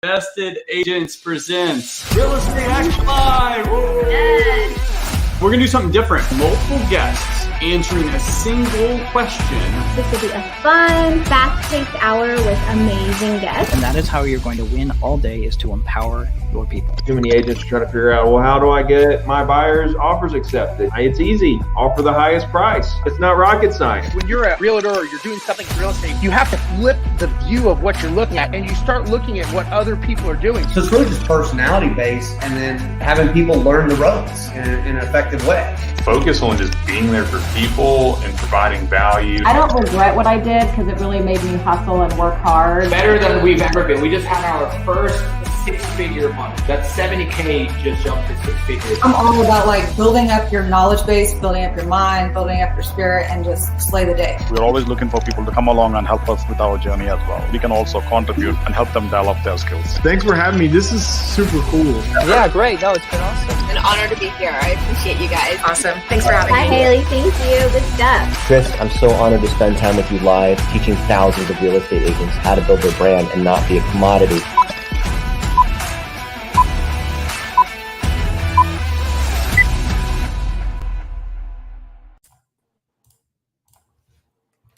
Vested Agents presents Real Estate Action Live. Yes. We're going to do something different. Multiple guests answering a single question. This will be a fun, fast-paced hour with amazing guests. And that is how you're going to win all day, is to empower your people. Too many agents are trying to figure out, well, how do I get my buyer's offers accepted? It's easy. Offer the highest price. It's not rocket science. When you're a realtor or you're doing something in real estate, you have to flip the view of what you're looking at, and you start looking at what other people are doing. So it's really just personality based, and then having people learn the ropes in an effective way. Focus on just being there for people and providing value. I don't regret what I did because it really made me hustle and work hard. Better than we've ever been. We just had our first six-figure month. That's 70K just jumped to six figures. I'm all about like building up your knowledge base, building up your mind, building up your spirit, and just slay the day. We're always looking for people to come along and help us with our journey as well. We can also contribute and help them develop their skills. Thanks for having me. This is super cool. Yeah, great. No, it's been awesome. It's an honor to be here. I appreciate you guys. Awesome. Thanks for having me. Hi, Haley. Thank you. Good stuff. Chris, I'm so honored to spend time with you live, teaching thousands of real estate agents how to build their brand and not be a commodity.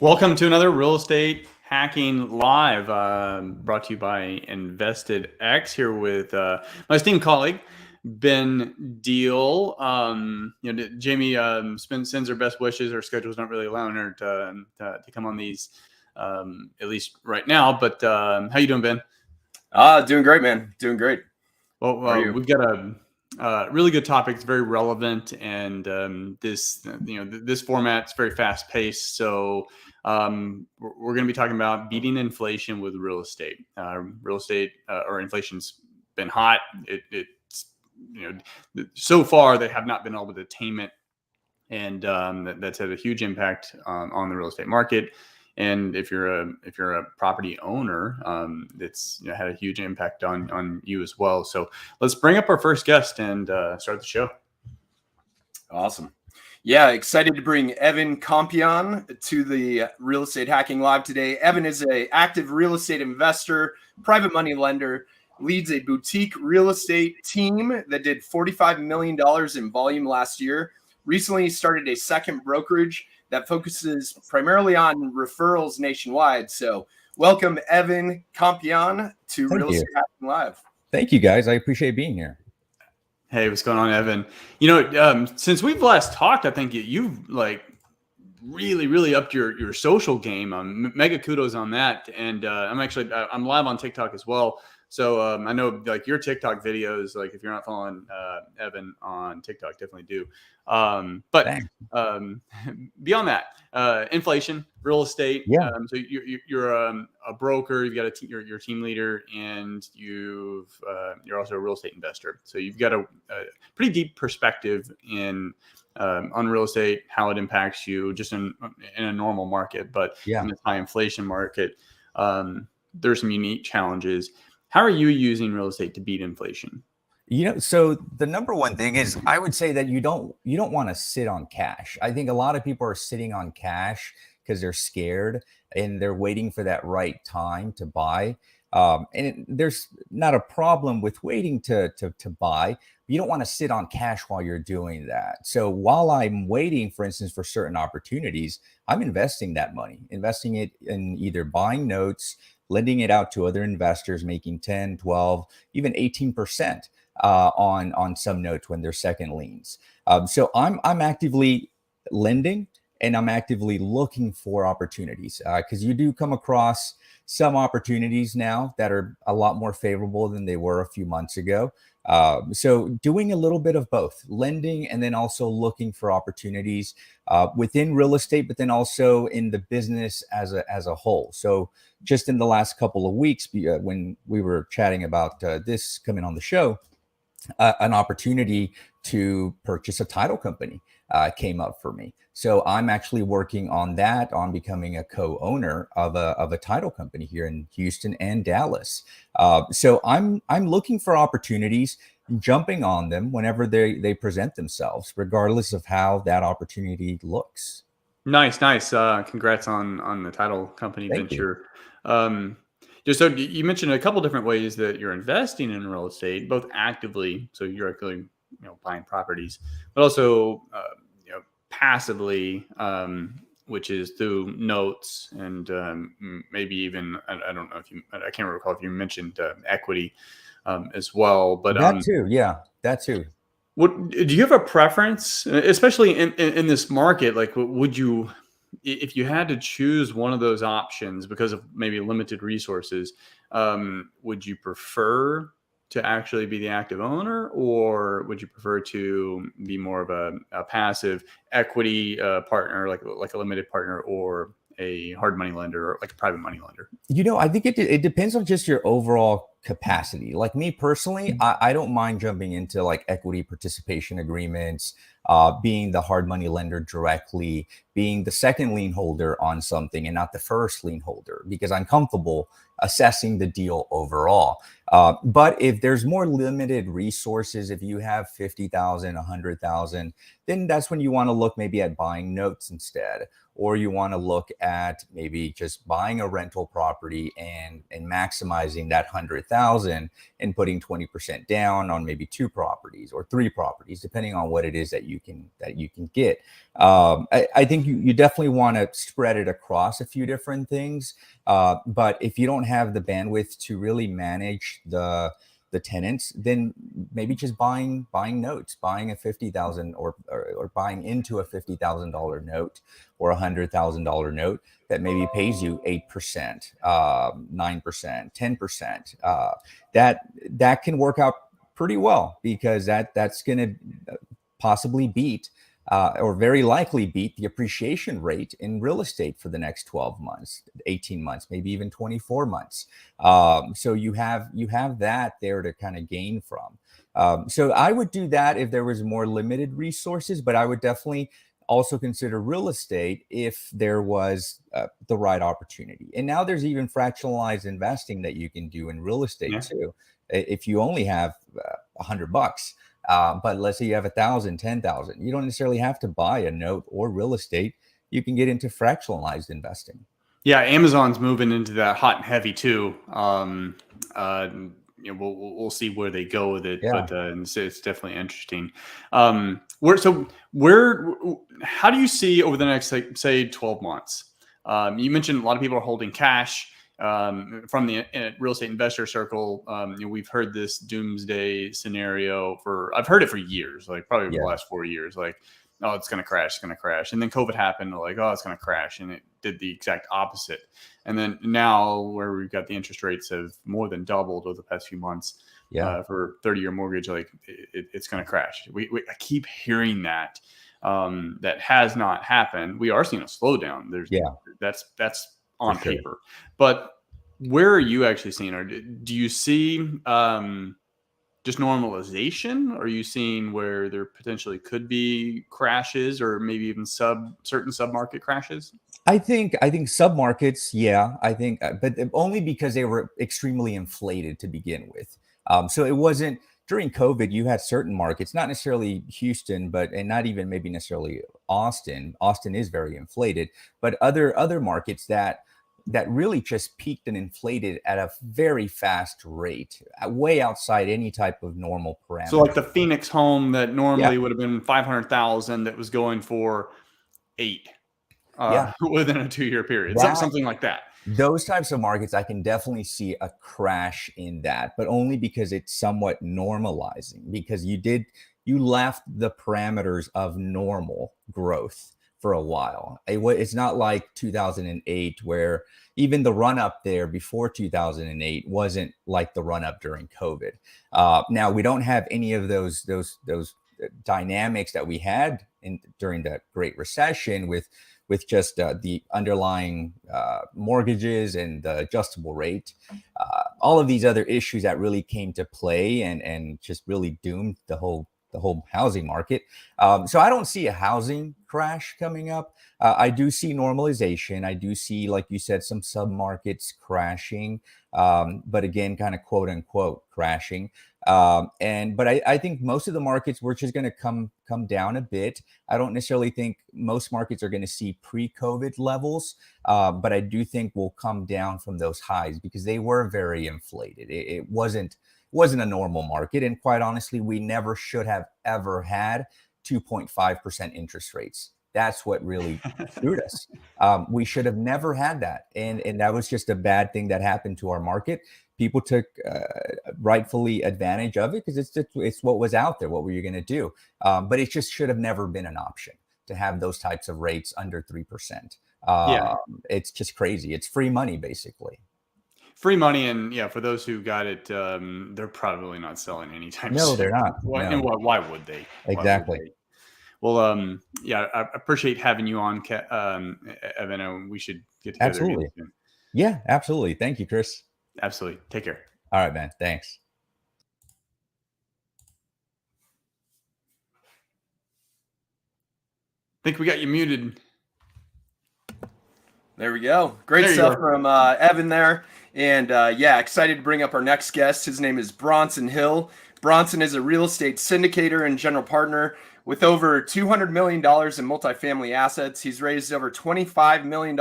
Welcome to another Real Estate Hacking Live, brought to you by Invested X, here with my esteemed colleague, Ben Deal. Jamie sends her best wishes. Her schedule's not really allowing her to come on these, at least right now. But how you doing, Ben? Doing great, man. Doing great. Well, we've got a really good topic. It's very relevant, and this format's very fast paced. So we're going to be talking about beating inflation with real estate. Or inflation's been hot. It's so far they have not been able to tame it, and that's had a huge impact on the real estate market. And if you're a property owner, it's had a huge impact on you as well. So let's bring up our first guest and start the show. Awesome. Yeah, excited to bring Evan Compean to the Real Estate Hacking Live today. Evan is an active real estate investor, private money lender, leads a boutique real estate team that did $45 million in volume last year. Recently started a second brokerage that focuses primarily on referrals nationwide. So welcome, Evan Compean, to Real Estate Hacking Live. Thank you, guys. I appreciate being here. Hey, what's going on, Evan? Since we've last talked, I think you've really upped your social game. Mega kudos on that. And I'm live on TikTok as well. So I know your TikTok videos, if you're not following Evan on TikTok, definitely do. But beyond that, inflation, real estate. Yeah. So you're a broker. You've got you're team leader, and you're also a real estate investor. So you've got a pretty deep perspective on real estate, how it impacts you just in a normal market, but in this high inflation market, there's some unique challenges. How are you using real estate to beat inflation? So the number one thing is, I would say that you don't want to sit on cash. I think a lot of people are sitting on cash because they're scared and they're waiting for that right time to buy. There's not a problem with waiting to buy. You don't want to sit on cash while you're doing that. So while I'm waiting, for instance, for certain opportunities, I'm investing that money, investing it in either buying notes, lending it out to other investors, making 10, 12, even 18% on some notes when they're second liens. So I'm actively lending, and I'm actively looking for opportunities because you do come across some opportunities now that are a lot more favorable than they were a few months ago. So doing a little bit of both, lending and then also looking for opportunities within real estate, but then also in the business as a whole. So just in the last couple of weeks, when we were chatting about this coming on the show, an opportunity to purchase a title company came up for me. So I'm actually working on that, on becoming a co-owner of a title company here in Houston and Dallas. So I'm looking for opportunities, jumping on them whenever they present themselves, regardless of how that opportunity looks. Nice. Congrats on the title company venture. Just so you mentioned a couple different ways that you're investing in real estate, both actively, so you're actually buying properties, but also passively, which is through notes and maybe even I don't know if I can't recall if you mentioned equity as well, but that too, yeah, that too. What do you have a preference, especially in this market? Like, would you, if you had to choose one of those options because of maybe limited resources, would you prefer to actually be the active owner, or would you prefer to be more of a passive equity partner, like a limited partner, or a hard money lender, or like a private money lender? I think it depends on just your overall capacity. Like me personally, I don't mind jumping into like equity participation agreements, being the hard money lender directly, being the second lien holder on something and not the first lien holder, because I'm comfortable assessing the deal overall. But if there's more limited resources, if you have 50,000, 100,000, then that's when you want to look maybe at buying notes instead, or you want to look at maybe just buying a rental property and maximizing that 100,000 and putting 20% down on maybe 2 properties or 3 properties, depending on what it is that you can get. I think you definitely want to spread it across a few different things. But if you don't have the bandwidth to really manage the tenants, then maybe just buying notes, buying a 50,000 or buying into a $50,000 note or $100,000 note that maybe pays you 8%, 9%, 10%. That can work out pretty well, because that's going to possibly beat or very likely beat the appreciation rate in real estate for the next 12 months, 18 months, maybe even 24 months. So you have that there to kind of gain from. So I would do that if there was more limited resources, but I would definitely also consider real estate if there was the right opportunity. And now there's even fractionalized investing that you can do in real estate too. If you only have $100, but let's say you have 1,000, 10,000, you don't necessarily have to buy a note or real estate. You can get into fractionalized investing. Yeah, Amazon's moving into that hot and heavy too. We'll see where they go with it, but it's definitely interesting. How do you see over the next, like, say 12 months? You mentioned a lot of people are holding cash. From the real estate investor circle, we've heard this doomsday scenario I've heard it for years, like probably over the last 4 years, like, oh, it's going to crash. And then COVID happened, like, oh, it's going to crash. And it did the exact opposite. And then now, where we've got the interest rates have more than doubled over the past few months, for 30-year mortgage, like it's going to crash. I keep hearing that. That has not happened. We are seeing a slowdown. That's on paper, but where are you actually seeing, or do you see just normalization? Are you seeing where there potentially could be crashes, or maybe even certain sub-market crashes? I think sub-markets, but only because they were extremely inflated to begin with. So it wasn't during COVID. You had certain markets, not necessarily Houston, and not even maybe necessarily Austin. Austin is very inflated, but other markets that really just peaked and inflated at a very fast rate, way outside any type of normal parameter. So like the Phoenix home that normally would have been 500,000 that was going for 8 within a 2-year period, something like that. Those types of markets, I can definitely see a crash in that, but only because it's somewhat normalizing, because you left the parameters of normal growth for a while. It's not like 2008, where even the run up there before 2008 wasn't like the run up during COVID. Now we don't have any of those dynamics that we had during the Great Recession with just the underlying mortgages and the adjustable rate, all of these other issues that really came to play and just really doomed the whole the whole housing market. So I don't see a housing crash coming up. I do see normalization. I do see, like you said, some submarkets crashing, but again, kind of quote unquote crashing. But I think most of the markets we're just going to come down a bit. I don't necessarily think most markets are going to see pre-COVID levels, but I do think we'll come down from those highs because they were very inflated. It wasn't a normal market, and quite honestly, we never should have ever had 2.5% interest rates. That's what really screwed us. We should have never had that, and that was just a bad thing that happened to our market. People took rightfully advantage of it because it's what was out there. What were you going to do? But it just should have never been an option to have those types of rates under 3%. It's just crazy. It's free money, basically. Free money, and for those who got it, they're probably not selling anytime soon. No, they're not. Why, no. And why would they? Exactly. Well, I appreciate having you on, Evan. We should get together. Absolutely. Again soon. Yeah, absolutely. Thank you, Chris. Absolutely. Take care. All right, man. Thanks. I think we got you muted. There we go. Great stuff from Evan there. And excited to bring up our next guest. His name is Bronson Hill. Bronson is a real estate syndicator and general partner with over $200 million in multifamily assets. He's raised over $25 million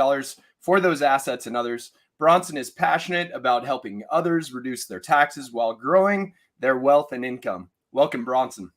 for those assets and others. Bronson is passionate about helping others reduce their taxes while growing their wealth and income. Welcome, Bronson.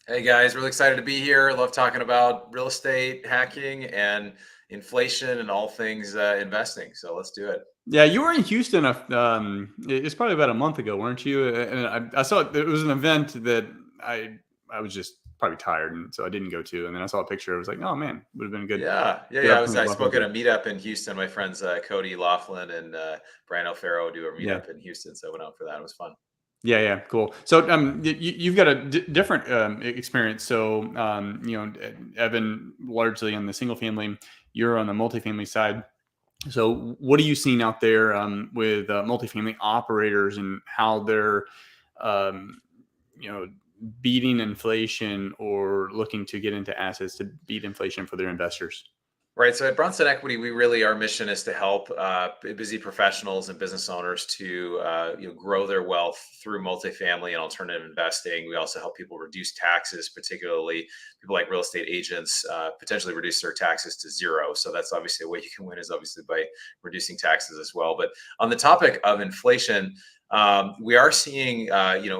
Hey guys, really excited to be here. Love talking about real estate, hacking, and inflation and all things investing. So let's do it. Yeah, you were in Houston. It's probably about a month ago, weren't you? And I saw it was an event that I was just probably tired, and so I didn't go to. And then I saw a picture. I was like, oh man, would have been good. Yeah. I spoke at a meetup in Houston. My friends Cody Laughlin and Brian Alfaro do a meetup in Houston, so I went out for that. It was fun. Yeah, cool. So you've got a different experience. So Evan largely on the single family, you're on the multifamily side. So what are you seeing out there with multifamily operators and how they're beating inflation or looking to get into assets to beat inflation for their investors? Right. So at Bronson Equity, our mission is to help busy professionals and business owners to grow their wealth through multifamily and alternative investing. We also help people reduce taxes, particularly people like real estate agents, potentially reduce their taxes to zero. So that's obviously a way you can win, is obviously by reducing taxes as well. But on the topic of inflation, we are seeing,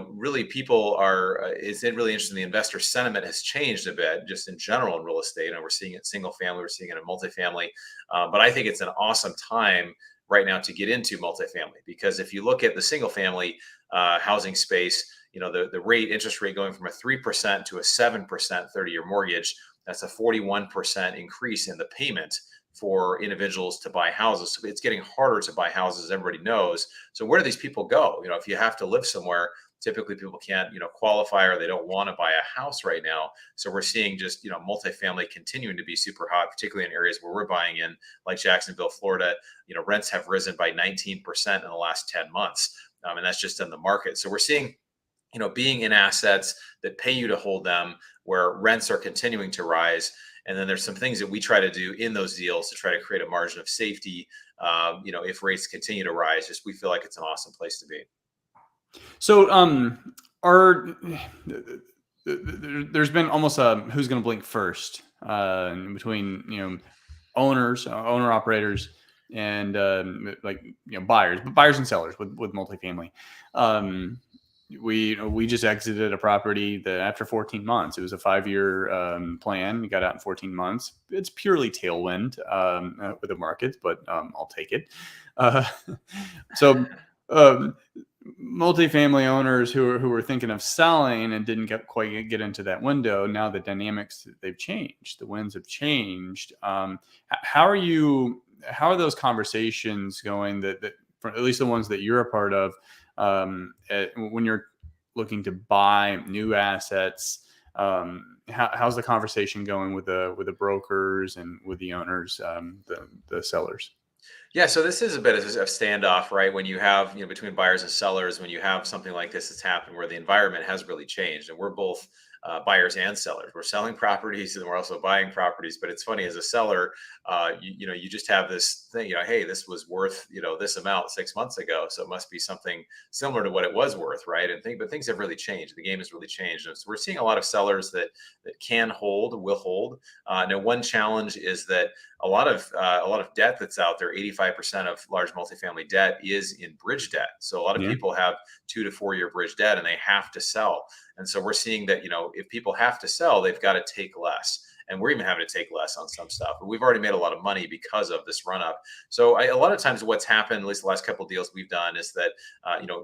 really people it's really interesting. The investor sentiment has changed a bit just in general in real estate. And we're seeing it in single family, we're seeing it in multifamily. But I think it's an awesome time right now to get into multifamily, because if you look at the single family housing space, the interest rate going from a 3% to a 7% 30-year mortgage, that's a 41% increase in the payment for individuals to buy houses. So it's getting harder to buy houses, everybody knows. So where do these people go? If you have to live somewhere, typically people can't, qualify, or they don't want to buy a house right now. So we're seeing just, multifamily continuing to be super hot, particularly in areas where we're buying in, like Jacksonville, Florida. Rents have risen by 19% in the last 10 months. And that's just in the market. So we're seeing, being in assets that pay you to hold them, where rents are continuing to rise. And then there's some things that we try to do in those deals to try to create a margin of safety. If rates continue to rise, we feel like it's an awesome place to be. So there's been almost a who's going to blink first between owner operators and buyers and sellers with multifamily. We just exited a property that after 14 months, it was a 5-year plan. We got out in 14 months. It's purely tailwind with the markets, but I'll take it. Multifamily owners who were thinking of selling and didn't quite get into that window. Now the dynamics, they've changed. The winds have changed. How are those conversations going? That for at least the ones that you're a part of. When you're looking to buy new assets, how's the conversation going with the brokers and with the owners, the sellers? Yeah, so this is a bit of a standoff, right? When you have, between buyers and sellers, when you have something like this that's happened where the environment has really changed, and we're both buyers and sellers. We're selling properties and we're also buying properties. But it's funny, as a seller, you just have this thing, hey, this was worth, this amount 6 months ago, so it must be something similar to what it was worth, right? But things have really changed. The game has really changed. And so we're seeing a lot of sellers that can hold, will hold. Now, one challenge is that a lot of debt that's out there, 85% of large multifamily debt is in bridge debt. So a lot of people have 2 to 4 year bridge debt and they have to sell. And so we're seeing that, if people have to sell, they've got to take less. And we're even having to take less on some stuff. But we've already made a lot of money because of this run up. So a lot of times what's happened, at least the last couple of deals we've done, is that,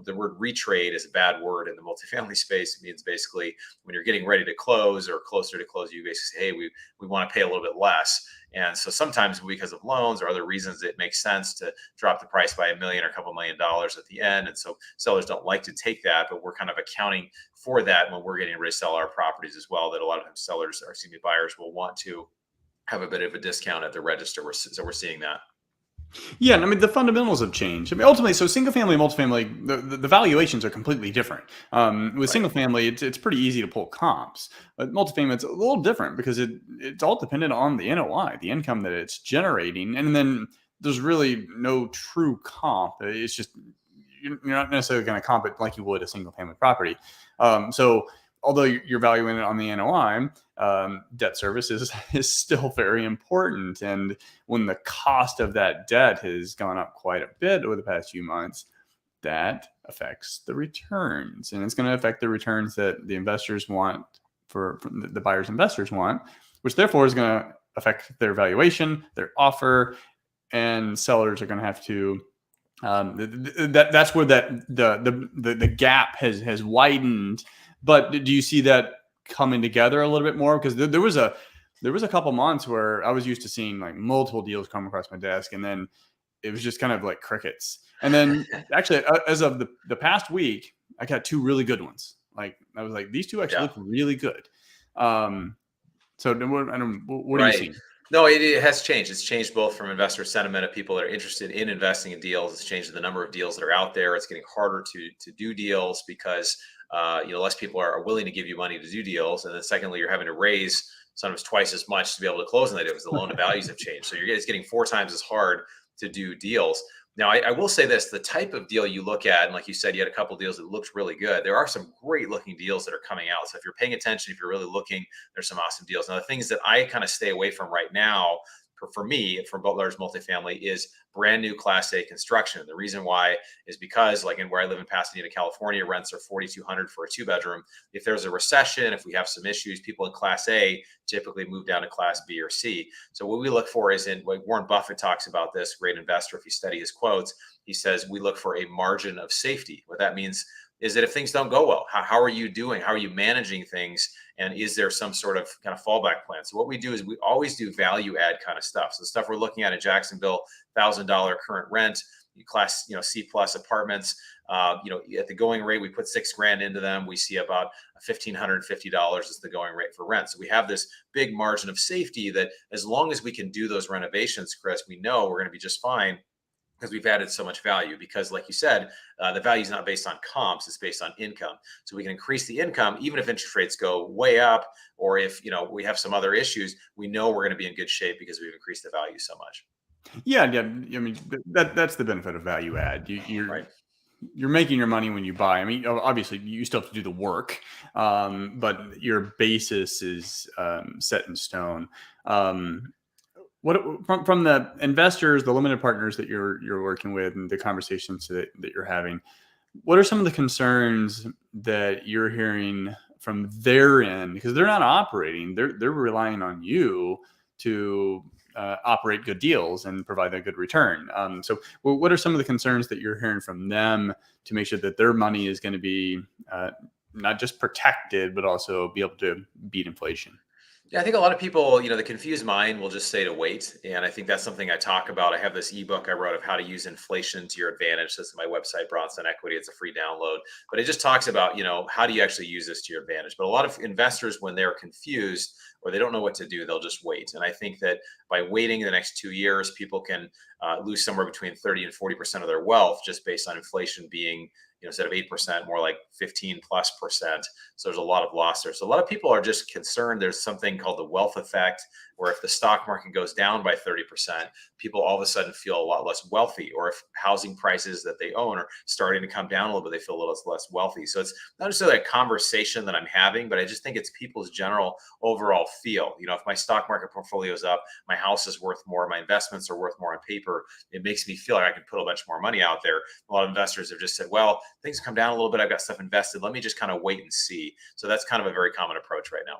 the word retrade is a bad word in the multifamily space. It means basically when you're getting ready to close or closer to close, you basically say, hey, we want to pay a little bit less. And so sometimes because of loans or other reasons, it makes sense to drop the price by $1 million or a couple $1 million at the end. And so sellers don't like to take that, but we're kind of accounting for that when we're getting ready to sell our properties as well, that a lot of times buyers will want to have a bit of a discount at the register. So we're seeing that. Yeah, I mean, the fundamentals have changed. I mean, ultimately, so single family and multifamily, the valuations are completely different. With single family, it's pretty easy to pull comps. But multifamily, it's a little different because it's all dependent on the NOI, the income that it's generating. And then there's really no true comp. It's just, you're not necessarily going to comp it like you would a single family property. So although you're valuing it on the NOI, debt service is still very important. And when the cost of that debt has gone up quite a bit over the past few months, that affects the returns. And it's going to affect the returns that the investors want, for the buyers investors want, which therefore is going to affect their valuation, their offer, and sellers are going to have to that's where the gap has widened. But do you see that coming together a little bit more? Because there was a couple months where I was used to seeing like multiple deals come across my desk, and then it was just kind of like crickets. And then actually, as of the past week, I got 2 really good ones. Like I was like, these 2 actually look really good. So what are you seeing? No, it has changed. It's changed both from investor sentiment of people that are interested in investing in deals. It's changed the number of deals that are out there. It's getting harder to do deals because less people are willing to give you money to do deals. And then secondly, you're having to raise sometimes twice as much to be able to close on that deal because the loan to values have changed. So it's getting 4 times as hard to do deals. Now, I will say this, the type of deal you look at, and like you said, you had a couple of deals that looked really good. There are some great looking deals that are coming out. So if you're paying attention, if you're really looking, there's some awesome deals. Now, the things that I kind of stay away from right now, for me, for both large multifamily, is brand new Class A construction. The reason why is because, like where I live in Pasadena, California, rents are $4,200 for a 2-bedroom. If there's a recession, if we have some issues, people in Class A typically move down to Class B or C. So what we look for is like Warren Buffett talks about this, great investor. If you study his quotes, he says we look for a margin of safety. What that means is that if things don't go well, how are you doing? How are you managing things? And is there some sort of kind of fallback plan? So what we do is we always do value add kind of stuff. So the stuff we're looking at in Jacksonville, $1,000 current rent, Class C plus apartments. At the going rate, we put $6,000 into them. We see about $1,550 is the going rate for rent. So we have this big margin of safety that as long as we can do those renovations, Chris, we know we're going to be just fine, because we've added so much value. Because like you said, the value is not based on comps, it's based on income. So we can increase the income, even if interest rates go way up, or if we have some other issues, we know we're going to be in good shape because we've increased the value so much. Yeah. I mean, that's the benefit of value add. You're making your money when you buy. I mean, obviously you still have to do the work, but your basis is set in stone. What from the investors, the limited partners that you're working with, and the conversations that you're having, what are some of the concerns that you're hearing from their end? Because they're not operating; they're relying on you to operate good deals and provide a good return. So, what are some of the concerns that you're hearing from them to make sure that their money is going to be not just protected, but also be able to beat inflation? Yeah, I think a lot of people, the confused mind will just say to wait. And I think that's something I talk about. I have this ebook I wrote of how to use inflation to your advantage. This is my website, Bronson Equity. It's a free download. But it just talks about, how do you actually use this to your advantage? But a lot of investors, when they're confused or they don't know what to do, they'll just wait. And I think that by waiting the next 2 years, people can lose somewhere between 30 and 40% of their wealth just based on inflation being instead of 8%, more like 15+%. So there's a lot of loss there. So a lot of people are just concerned. There's something called the wealth effect, where if the stock market goes down by 30%, people all of a sudden feel a lot less wealthy. Or if housing prices that they own are starting to come down a little bit, they feel a little less wealthy. So it's not necessarily a conversation that I'm having, but I just think it's people's general overall feel. If my stock market portfolio is up, my house is worth more, my investments are worth more on paper, it makes me feel like I can put a bunch more money out there. A lot of investors have just said, well, things come down a little bit, I've got stuff invested, let me just kind of wait and see. So that's kind of a very common approach right now.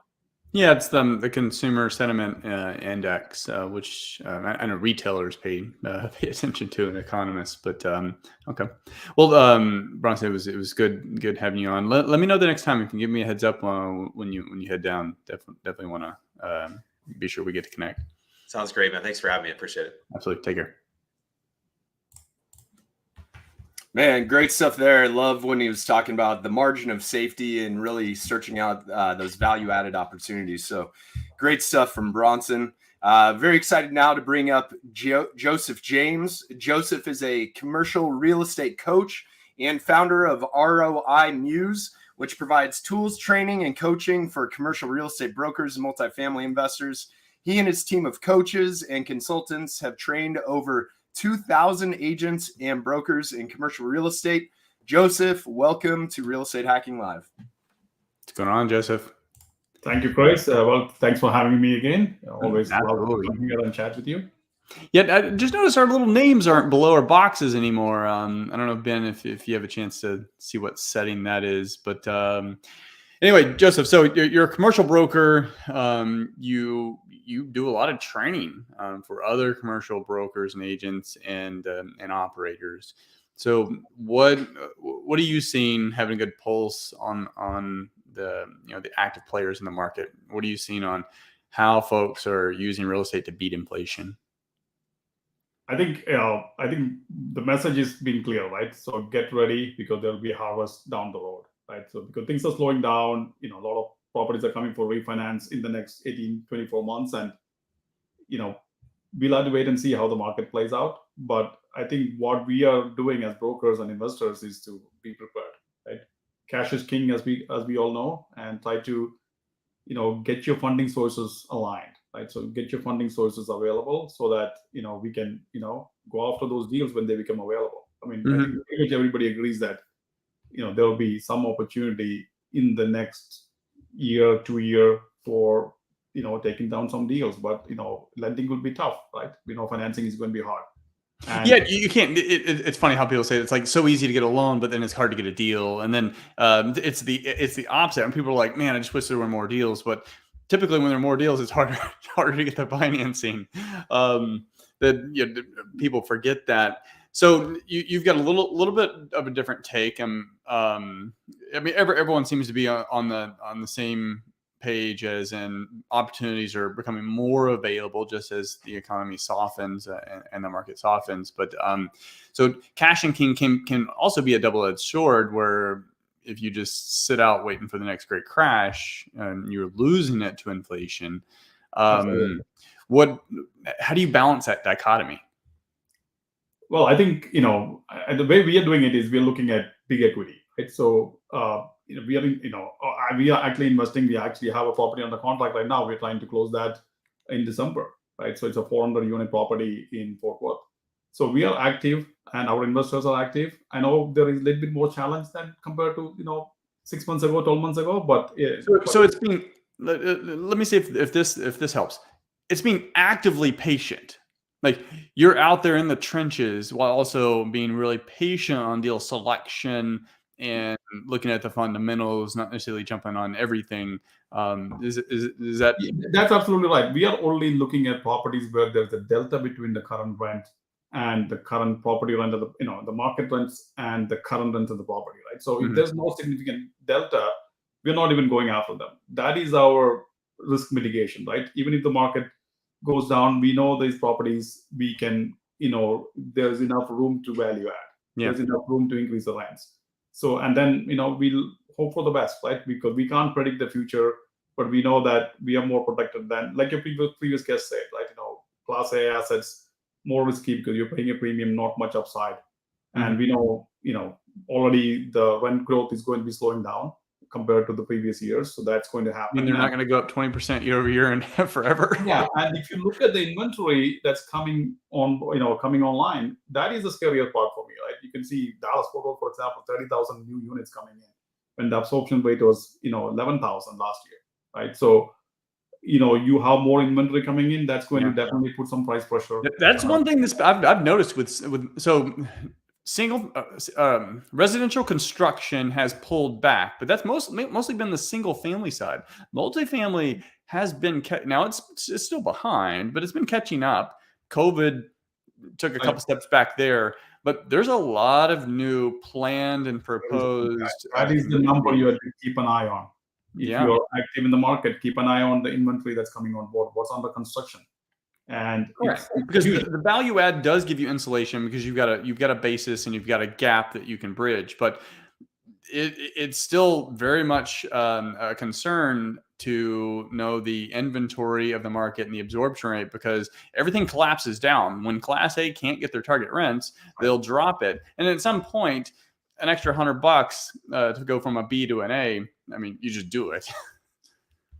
Yeah, it's the consumer sentiment index, which I know retailers pay attention to, and economists. But okay, well, Bronson, it was good having you on. Let me know the next time. You can give me a heads up when you head down. Definitely want to be sure we get to connect. Sounds great, man. Thanks for having me. I appreciate it. Absolutely. Take care. Man, great stuff there. I love when he was talking about the margin of safety and really searching out those value-added opportunities. So great stuff from Bronson. Very excited now to bring up Joseph James. Joseph is a commercial real estate coach and founder of ROI Muse, which provides tools, training, and coaching for commercial real estate brokers and multifamily investors. He and his team of coaches and consultants have trained over 2,000 agents and brokers in commercial real estate. Joseph, welcome to Real Estate Hacking Live. What's going on, Joseph? Thank you, Chris. Well, thanks for having me again. Always love coming here and chat with you. Yeah, I just noticed our little names aren't below our boxes anymore. I don't know, Ben, if you have a chance to see what setting that is. But anyway, Joseph, so you're a commercial broker. You do a lot of training for other commercial brokers and agents and operators. So what are you seeing, having a good pulse on the active players in the market? What are you seeing on how folks are using real estate to beat inflation? I think the message is being clear, right? So get ready, because there'll be a harvest down the road, right? So because things are slowing down, a lot of properties are coming for refinance in the next 18, 24 months. And, we'll have to wait and see how the market plays out. But I think what we are doing as brokers and investors is to be prepared, right? Cash is king, as we all know, and try to, get your funding sources aligned, right? So get your funding sources available so that, we can, go after those deals when they become available. I mean, I think pretty much everybody agrees that, there will be some opportunity in the next year, 2 year for, taking down some deals, but, lending will be tough, right? Financing is going to be hard. And yeah, you can't. It's funny how people say it's like so easy to get a loan, but then it's hard to get a deal. And then it's the opposite. And people are like, man, I just wish there were more deals. But typically, when there are more deals, it's harder to get the financing. People forget that. So you've got a little bit of a different take. I mean, everyone seems to be on the same page, as in opportunities are becoming more available just as the economy softens and the market softens. But so cash and king can also be a double-edged sword, where if you just sit out waiting for the next great crash, you're losing it to inflation. How do you balance that dichotomy? Well, I think, the way we are doing it is we're looking at big equity, right? So, we are actually investing. We actually have a property under contract right now. We're trying to close that in December, right? So it's a 400-unit property in Fort Worth. So we are active, and our investors are active. I know there is a little bit more challenge than compared to, 6 months ago, 12 months ago, but yeah. So it's being. Let me see if this helps. It's being actively patient. Like, you're out there in the trenches while also being really patient on deal selection and looking at the fundamentals, not necessarily jumping on everything. Is that? That's absolutely right. We are only looking at properties where there's a delta between the current rent and the current property rent of the market rents and the current rent of the property, right? So if there's no significant delta, we're not even going after them. That is our risk mitigation, right? Even if the market goes down, we know these properties, we can, there's enough room to value add. Yeah. There's enough room to increase the rents. So, and then, we'll hope for the best, right? Because we can't predict the future, but we know that we are more protected than, like your previous guest said, right? Class A assets, more risky because you're paying a premium, not much upside. And we know, already the rent growth is going to be slowing down compared to the previous years. So that's going to happen. I mean, they're not going to go up 20% year over year and forever. Yeah, and if you look at the inventory that's coming on, coming online, that is the scarier part for me, right? You can see Dallas Fort Worth, for example, 30,000 new units coming in, when the absorption rate was 11,000 last year, right? So you have more inventory coming in. That's going to definitely put some price pressure. That's one thing I've noticed with single residential construction has pulled back, but that's mostly been the single family side. Multifamily has been now it's still behind, but it's been catching up. COVID took a couple steps back there, but there's a lot of new planned and proposed. That is the number you have to keep an eye on. If you're active in the market, keep an eye on the inventory that's coming on board, what's under construction. And because the value add does give you insulation, because you've got a basis and you've got a gap that you can bridge, but it's still very much a concern to know the inventory of the market and the absorption rate, because everything collapses down. When Class A can't get their target rents, they'll drop it, and at some point, an extra $100 to go from a B to an A, I mean, you just do it.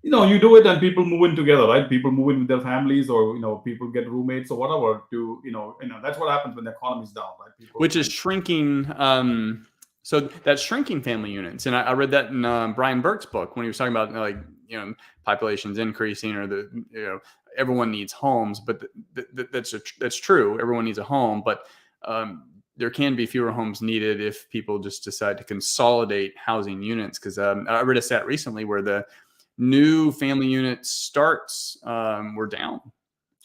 You do it and people move in together, right? People move in with their families, or, people get roommates or whatever to, that's what happens when the economy is down, right? Which is shrinking. So that's shrinking family units. And I read that in Brian Burke's book when he was talking about population's increasing, or everyone needs homes, but that's true. Everyone needs a home, but there can be fewer homes needed if people just decide to consolidate housing units. Because I read a stat recently where the new family unit starts were down.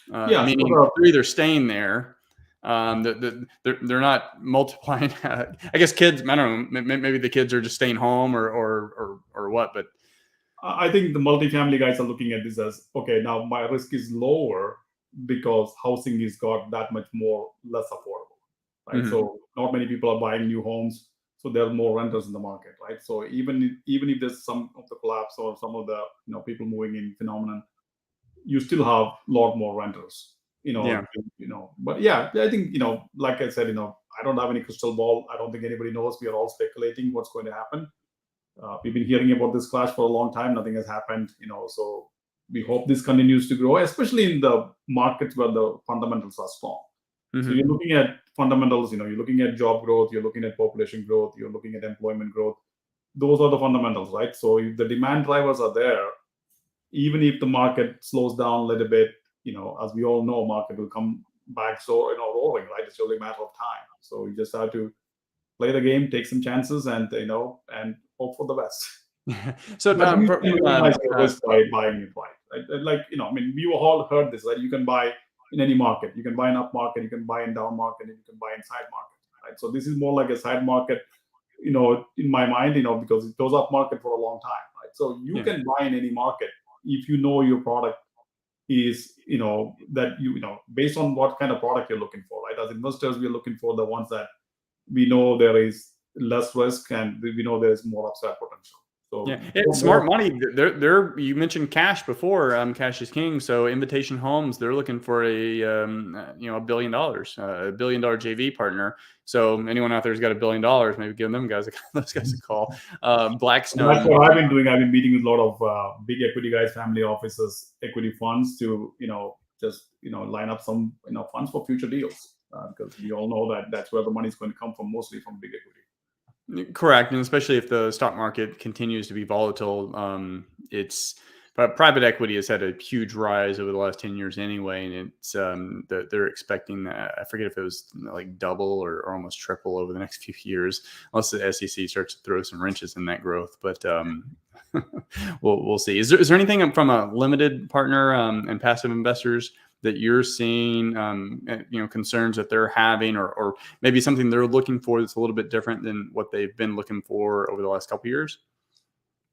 Meaning they're either staying there, they're not multiplying. I guess kids, I don't know, maybe the kids are just staying home or what, but I think the multifamily guys are looking at this as, okay, now my risk is lower because housing is got that much less affordable, right? Mm-hmm. So not many people are buying new homes, so there are more renters in the market, right? So even if there's some of the collapse or some of the people moving in phenomenon, you still have a lot more renters, But I think like I said, I don't have any crystal ball. I don't think anybody knows. We are all speculating what's going to happen. We've been hearing about this clash for a long time. Nothing has happened, So we hope this continues to grow, especially in the markets where the fundamentals are strong. Mm-hmm. So you're looking at fundamentals, you're looking at job growth, you're looking at population growth, you're looking at employment growth. Those are the fundamentals, right? So if the demand drivers are there, even if the market slows down a little bit, as we all know, market will come back roaring, right? It's only a matter of time. So you just have to play the game, take some chances, and and hope for the best. So risk by buying it right? We all heard this, right? You can buy in any market. You can buy in up market, you can buy in down market, and you can buy in side market, right? So this is more like a side market, in my mind, because it goes up market for a long time, right? So you can buy in any market if your product is, that based on what kind of product you're looking for, right? As investors, we're looking for the ones that we know there is less risk and we know there is more upside potential. So smart money. They're you mentioned cash before. Cash is king. So Invitation Homes, they're looking for a $1 billion, a $1 billion JV partner. So anyone out there who's got $1 billion, maybe give those guys a call. Blackstone. That's what I've been doing. I've been meeting with a lot of big equity guys, family offices, equity funds to just line up some funds for future deals, because we all know that that's where the money is going to come from, mostly from big equity. Correct, and especially if the stock market continues to be volatile, but private equity has had a huge rise over the last 10 years anyway, and it's they're expecting, I forget if it was like double or almost triple over the next few years, unless the SEC starts to throw some wrenches in that growth. But we'll see. Is there anything from a limited partner and passive investors that you're seeing, concerns that they're having, or maybe something they're looking for that's a little bit different than what they've been looking for over the last couple of years?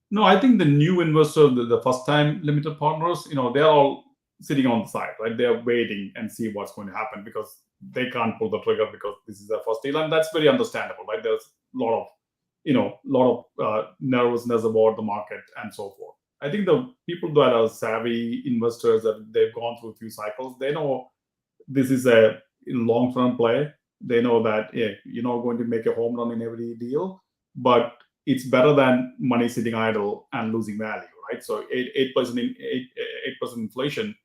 No, I think the new investor, the first-time limited partners, they're all sitting on the side, right? They're waiting and see what's going to happen because they can't pull the trigger because this is their first deal, and that's very understandable, right? There's a lot of nervousness about the market and so forth. I think the people that are savvy investors, that they've gone through a few cycles, they know this is a long-term play. They know that you're not going to make a home run in every deal, but it's better than money sitting idle and losing value, right? So 8% inflation,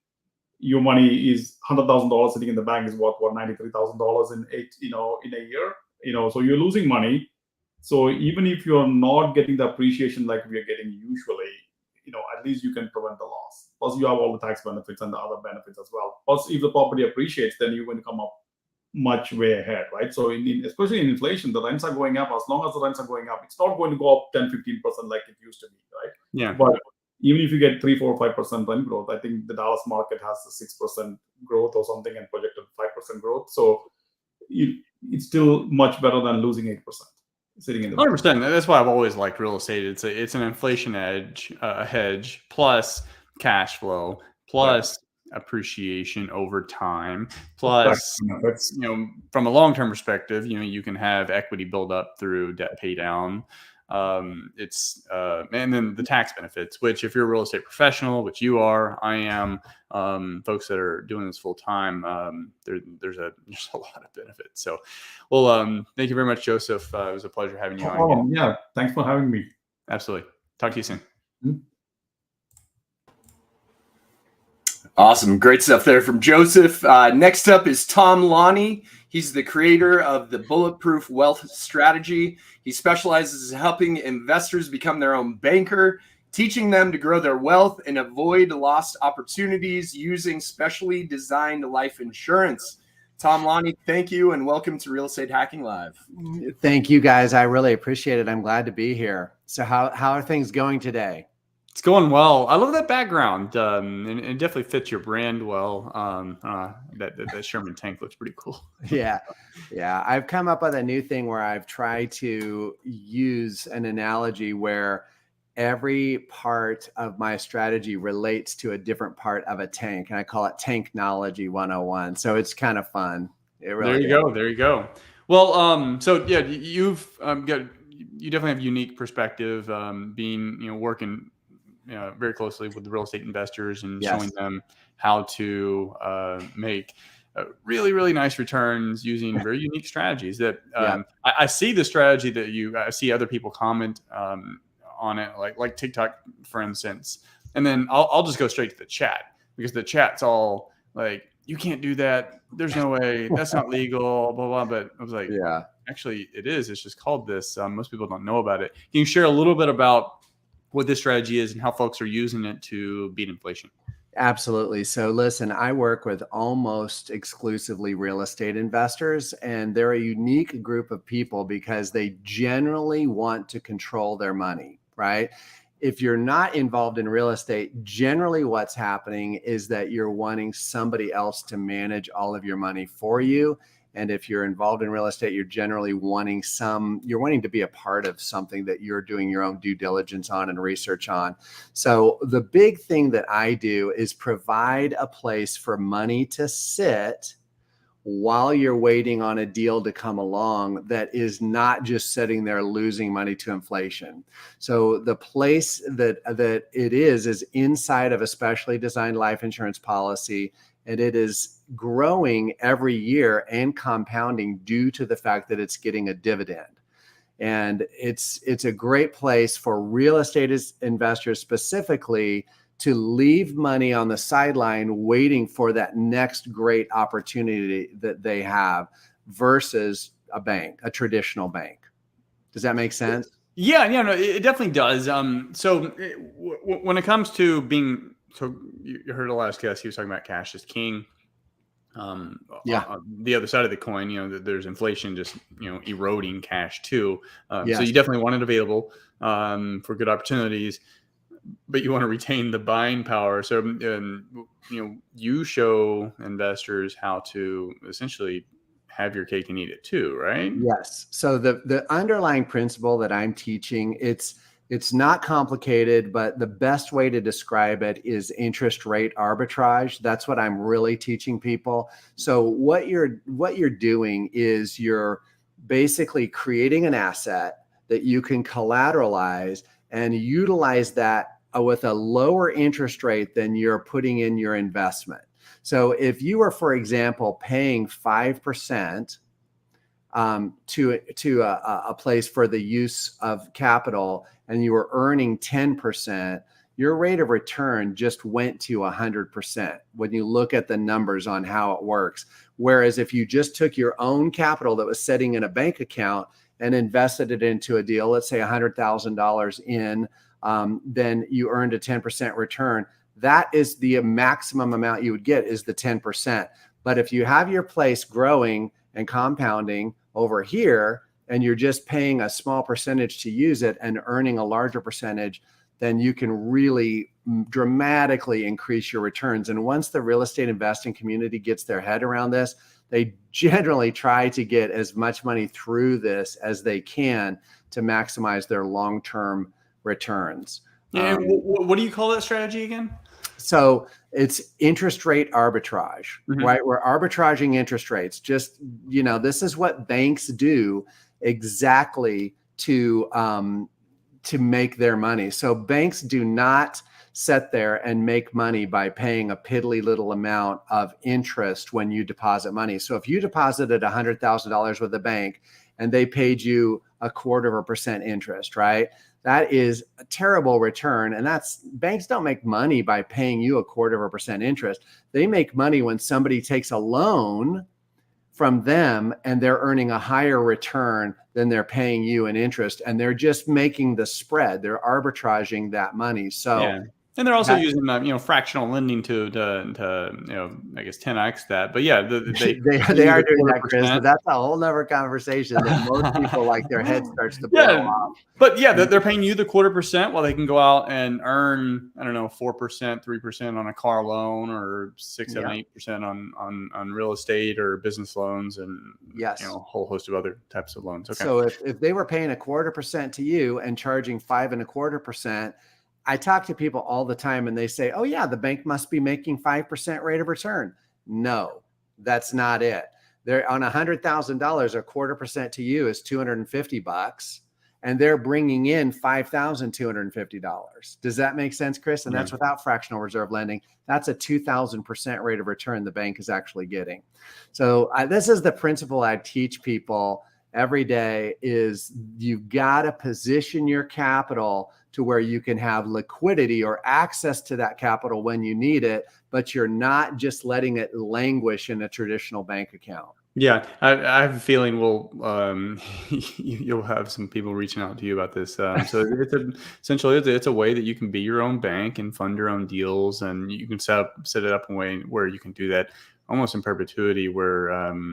your money is $100,000 sitting in the bank is what $93,000 in a year. So you're losing money. So even if you're not getting the appreciation like we are getting usually, at least you can prevent the loss. Plus, you have all the tax benefits and the other benefits as well. Plus, if the property appreciates, then you're going to come up much way ahead, right? So especially in inflation, the rents are going up. As long as the rents are going up, it's not going to go up 10-15% like it used to be, right? Yeah. But even if you get 3, 4, 5% rent growth, I think the Dallas market has a 6% growth or something and projected 5% growth. So it's still much better than losing 8% sitting in the 100%. That's why I've always liked real estate. It's an inflation hedge plus cash flow plus appreciation over time plus from a long-term perspective, you can have equity build up through debt pay down. And then the tax benefits, which if you're a real estate professional, which you are, I am, folks that are doing this full time, there's a lot of benefits. So, well, thank you very much, Joseph. It was a pleasure having you on. Yeah, thanks for having me. Absolutely. Talk to you soon. Mm-hmm. Awesome. Great stuff there from Joseph. Next up is Tom Lonnie. He's the creator of the Bulletproof Wealth Strategy. He specializes in helping investors become their own banker, teaching them to grow their wealth and avoid lost opportunities using specially designed life insurance. Tom Lonnie, thank you and welcome to Real Estate Hacking Live. Thank you, guys. I really appreciate it. I'm glad to be here. So how are things going today? It's going well. I love that background. And it definitely fits your brand well. That Sherman tank looks pretty cool. Yeah. I've come up with a new thing where I've tried to use an analogy where every part of my strategy relates to a different part of a tank. And I call it Tanknology 101. So it's kind of fun. It really There you go. Well, so yeah, you definitely have unique perspective, being, working very closely with the real estate investors and showing them how to make really, really nice returns using very unique strategies that I see the strategy that I see other people comment on it, like TikTok, for instance. And then I'll just go straight to the chat because the chat's all like, you can't do that. There's no way. That's not legal, blah, blah. But I was like, actually it is. It's just called this. Most people don't know about it. Can you share a little bit about what this strategy is and how folks are using it to beat inflation? Absolutely. So listen, I work with almost exclusively real estate investors, and they're a unique group of people because they generally want to control their money, right? If you're not involved in real estate, generally what's happening is that you're wanting somebody else to manage all of your money for you. And if you're involved in real estate, you're generally wanting to be a part of something that you're doing your own due diligence on and research on. So the big thing that I do is provide a place for money to sit while you're waiting on a deal to come along that is not just sitting there losing money to inflation. So the place that it is inside of a specially designed life insurance policy, and it is growing every year and compounding due to the fact that it's getting a dividend. And it's a great place for real estate investors specifically to leave money on the sideline waiting for that next great opportunity that they have versus a traditional bank. Does that make sense? Yeah, no, it definitely does. So when it comes to being, so you heard the last guest, he was talking about cash is king. The other side of the coin, there's inflation just, eroding cash too. So you definitely want it available for good opportunities, but you want to retain the buying power. So, you show investors how to essentially have your cake and eat it too, right? Yes. So the underlying principle that I'm teaching, it's not complicated, but the best way to describe it is interest rate arbitrage. That's what I'm really teaching people. So what you're doing is you're basically creating an asset that you can collateralize and utilize that with a lower interest rate than you're putting in your investment. So if you were, for example, paying 5% to a place for the use of capital, and you were earning 10%, your rate of return just went to 100% when you look at the numbers on how it works. Whereas if you just took your own capital that was sitting in a bank account and invested it into a deal, let's say $100,000 in, then you earned a 10% return. That is the maximum amount you would get, is the 10%. But if you have your place growing and compounding over here, and you're just paying a small percentage to use it and earning a larger percentage, then you can really dramatically increase your returns. And once the real estate investing community gets their head around this, they generally try to get as much money through this as they can to maximize their long-term returns. And what do you call that strategy again? So it's interest rate arbitrage, right? We're arbitraging interest rates. Just, this is what banks do exactly to make their money. So banks do not sit there and make money by paying a piddly little amount of interest when you deposit money. So if you deposited $100,000 with a bank and they paid you 0.25% interest, right? That is a terrible return. And banks don't make money by paying you 0.25% interest. They make money when somebody takes a loan from them and they're earning a higher return than they're paying you in interest. And they're just making the spread. They're arbitraging that money. So, yeah. And they're also using fractional lending to I guess 10x that. But yeah, they are doing that, Chris. But that's a whole nother conversation that most people, like, their head starts to blow off. But yeah, they're paying you the 0.25% while they can go out and earn 4%, 3% on a car loan, or 6, 7, 8% on real estate or business loans, and a whole host of other types of loans. Okay. So if they were paying 0.25% to you and charging 5.25%. I talk to people all the time and they say, oh yeah, the bank must be making 5% rate of return. No, that's not it. They're on $100,000, 0.25% to you is $250, and they're bringing in $5,250. Does that make sense, Chris? And that's without fractional reserve lending. That's a 2,000% rate of return the bank is actually getting. So this is the principle I teach people every day, is you've got to position your capital to where you can have liquidity or access to that capital when you need it, but you're not just letting it languish in a traditional bank account. Yeah, I have a feeling you'll have some people reaching out to you about this. So essentially it's a way that you can be your own bank and fund your own deals, and you can set it up in a way where you can do that almost in perpetuity, where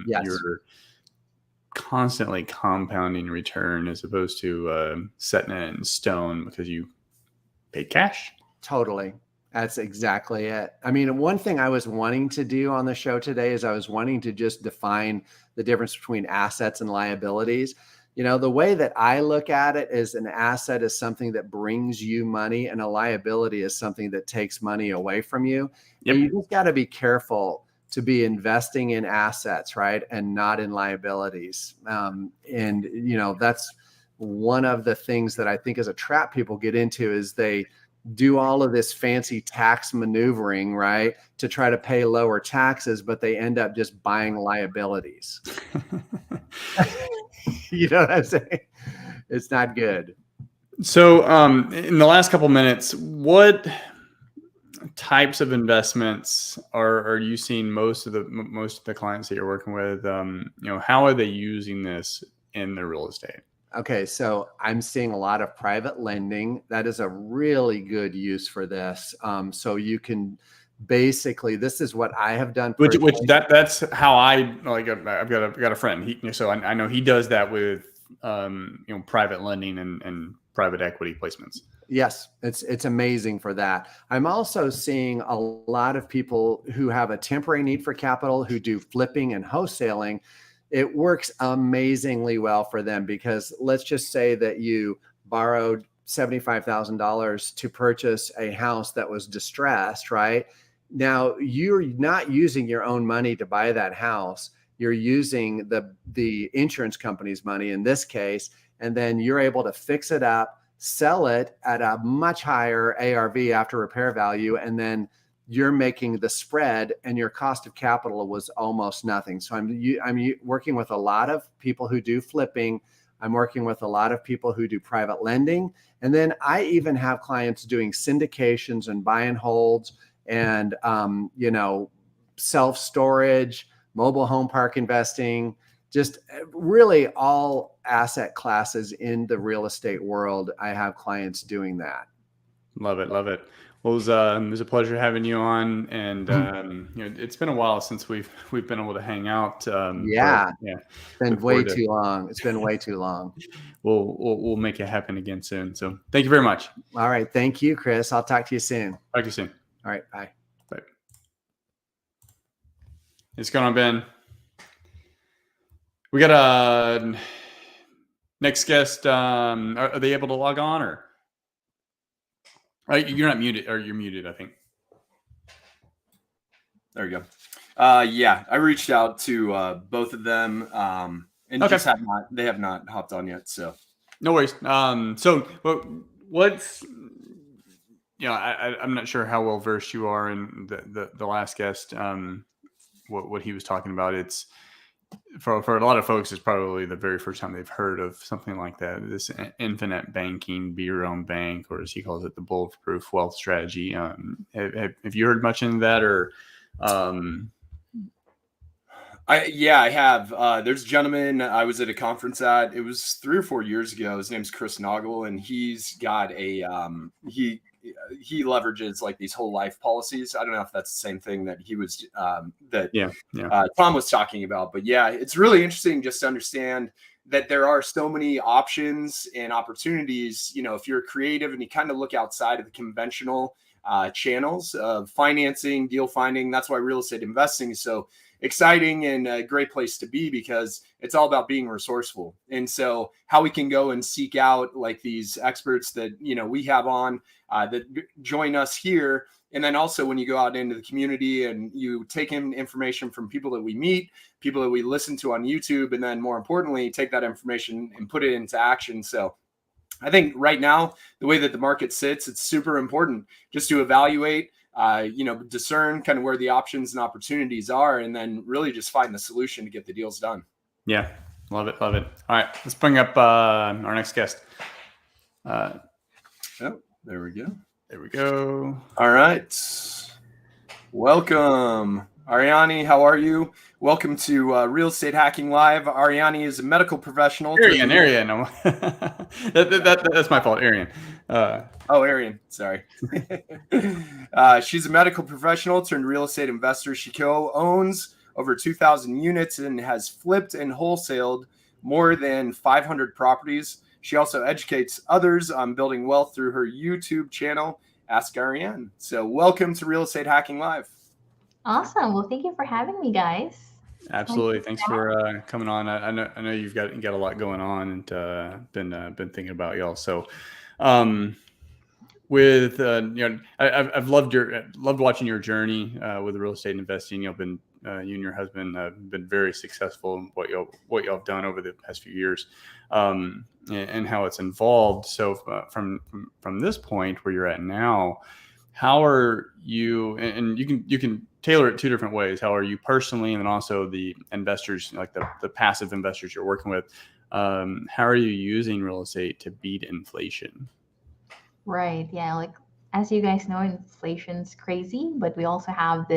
you're constantly compounding return as opposed to setting it in stone because you paid cash. Totally. That's exactly it. I mean, one thing I was wanting to do on the show today is I was wanting to just define the difference between assets and liabilities. The way that I look at it is an asset is something that brings you money, and a liability is something that takes money away from you. Yep. And you just got to be careful to be investing in assets, right? And not in liabilities. That's one of the things that I think is a trap people get into, is they do all of this fancy tax maneuvering, right, to try to pay lower taxes, but they end up just buying liabilities. You know what I'm saying? It's not good. So in the last couple minutes, what types of investments are you seeing most of the clients that you're working with? How are they using this in their real estate? Okay, so I'm seeing a lot of private lending. That is a really good use for this. So you can basically, this is what I have done. That's how I like. I've got a friend. So I know he does that with private lending and private equity placements. Yes, it's amazing for that. I'm also seeing a lot of people who have a temporary need for capital, who do flipping and wholesaling. It works amazingly well for them, because let's just say that you borrowed $75,000 to purchase a house that was distressed, right? Now you're not using your own money to buy that house. You're using the insurance company's money in this case, and then you're able to fix it up, sell it at a much higher ARV, after repair value, and then you're making the spread and your cost of capital was almost nothing. So I'm working with a lot of people who do flipping. I'm working with a lot of people who do private lending. And then I even have clients doing syndications and buy and holds and, self-storage, mobile home park investing, just really all asset classes in the real estate world. I have clients doing that. Love it. Love it. Well, it was a pleasure having you on, and it's been a while since we've been able to hang out. It's been way too long. It's been way too long. We'll make it happen again soon. So thank you very much. All right, thank you, Chris. I'll talk to you soon. Talk to you soon. All right, bye. Bye. What's going on, Ben? We got a next guest. Are they able to log on or? You're not muted, or you're muted, I think. There you go. Yeah, I reached out to both of them, and Okay. just they have not hopped on yet. So no worries. So what's I'm not sure how well versed you are in the last guest. What he was talking about. It's for a lot of folks, it's probably the very first time they've heard of something like that. This infinite banking, be your own bank, or as he calls it, the bulletproof wealth strategy. Have you heard much into that, or? I have. There's a gentleman I was at a conference at. It was 3 or 4 years ago. His name's Chris Noggle, and he's got a he leverages like these whole life policies. I don't know if that's the same thing that he was Tom was talking about, but yeah, it's really interesting just to understand that there are so many options and opportunities. If you're creative and you kind of look outside of the conventional channels of financing, deal finding, that's why real estate investing is so exciting and a great place to be, because it's all about being resourceful. And so how we can go and seek out like these experts that, we have on that join us here. And then also when you go out into the community and you take in information from people that we meet, people that we listen to on YouTube, and then more importantly, take that information and put it into action. So I think right now, the way that the market sits, it's super important just to evaluate, discern kind of where the options and opportunities are, and then really just find the solution to get the deals done. Yeah. Love it. Love it. All right. Let's bring up our next guest. There we go. There we go. All right. Welcome, Ariani. How are you? Welcome to Real Estate Hacking Live. Ariani is a medical professional. Arian. No. That's my fault. Arian. Arian. Sorry. She's a medical professional turned real estate investor. She co-owns over 2,000 units and has flipped and wholesaled more than 500 properties. She also educates others on building wealth through her YouTube channel, Ask Ariane. So welcome to Real Estate Hacking Live. Awesome. Well, thank you for having me, guys. Absolutely. Thanks for coming on. I know you've got a lot going on, and been thinking about y'all. So, I've loved watching your journey with real estate investing. You and your husband have been very successful in what y'all have done over the past few years, and how it's involved. So, from this point where you're at now, how are you? And you can tailor it two different ways. How are you personally, and then also the investors, like the passive investors you're working with? How are you using real estate to beat inflation? Right. Yeah. Like, as you guys know, inflation's crazy, but we also have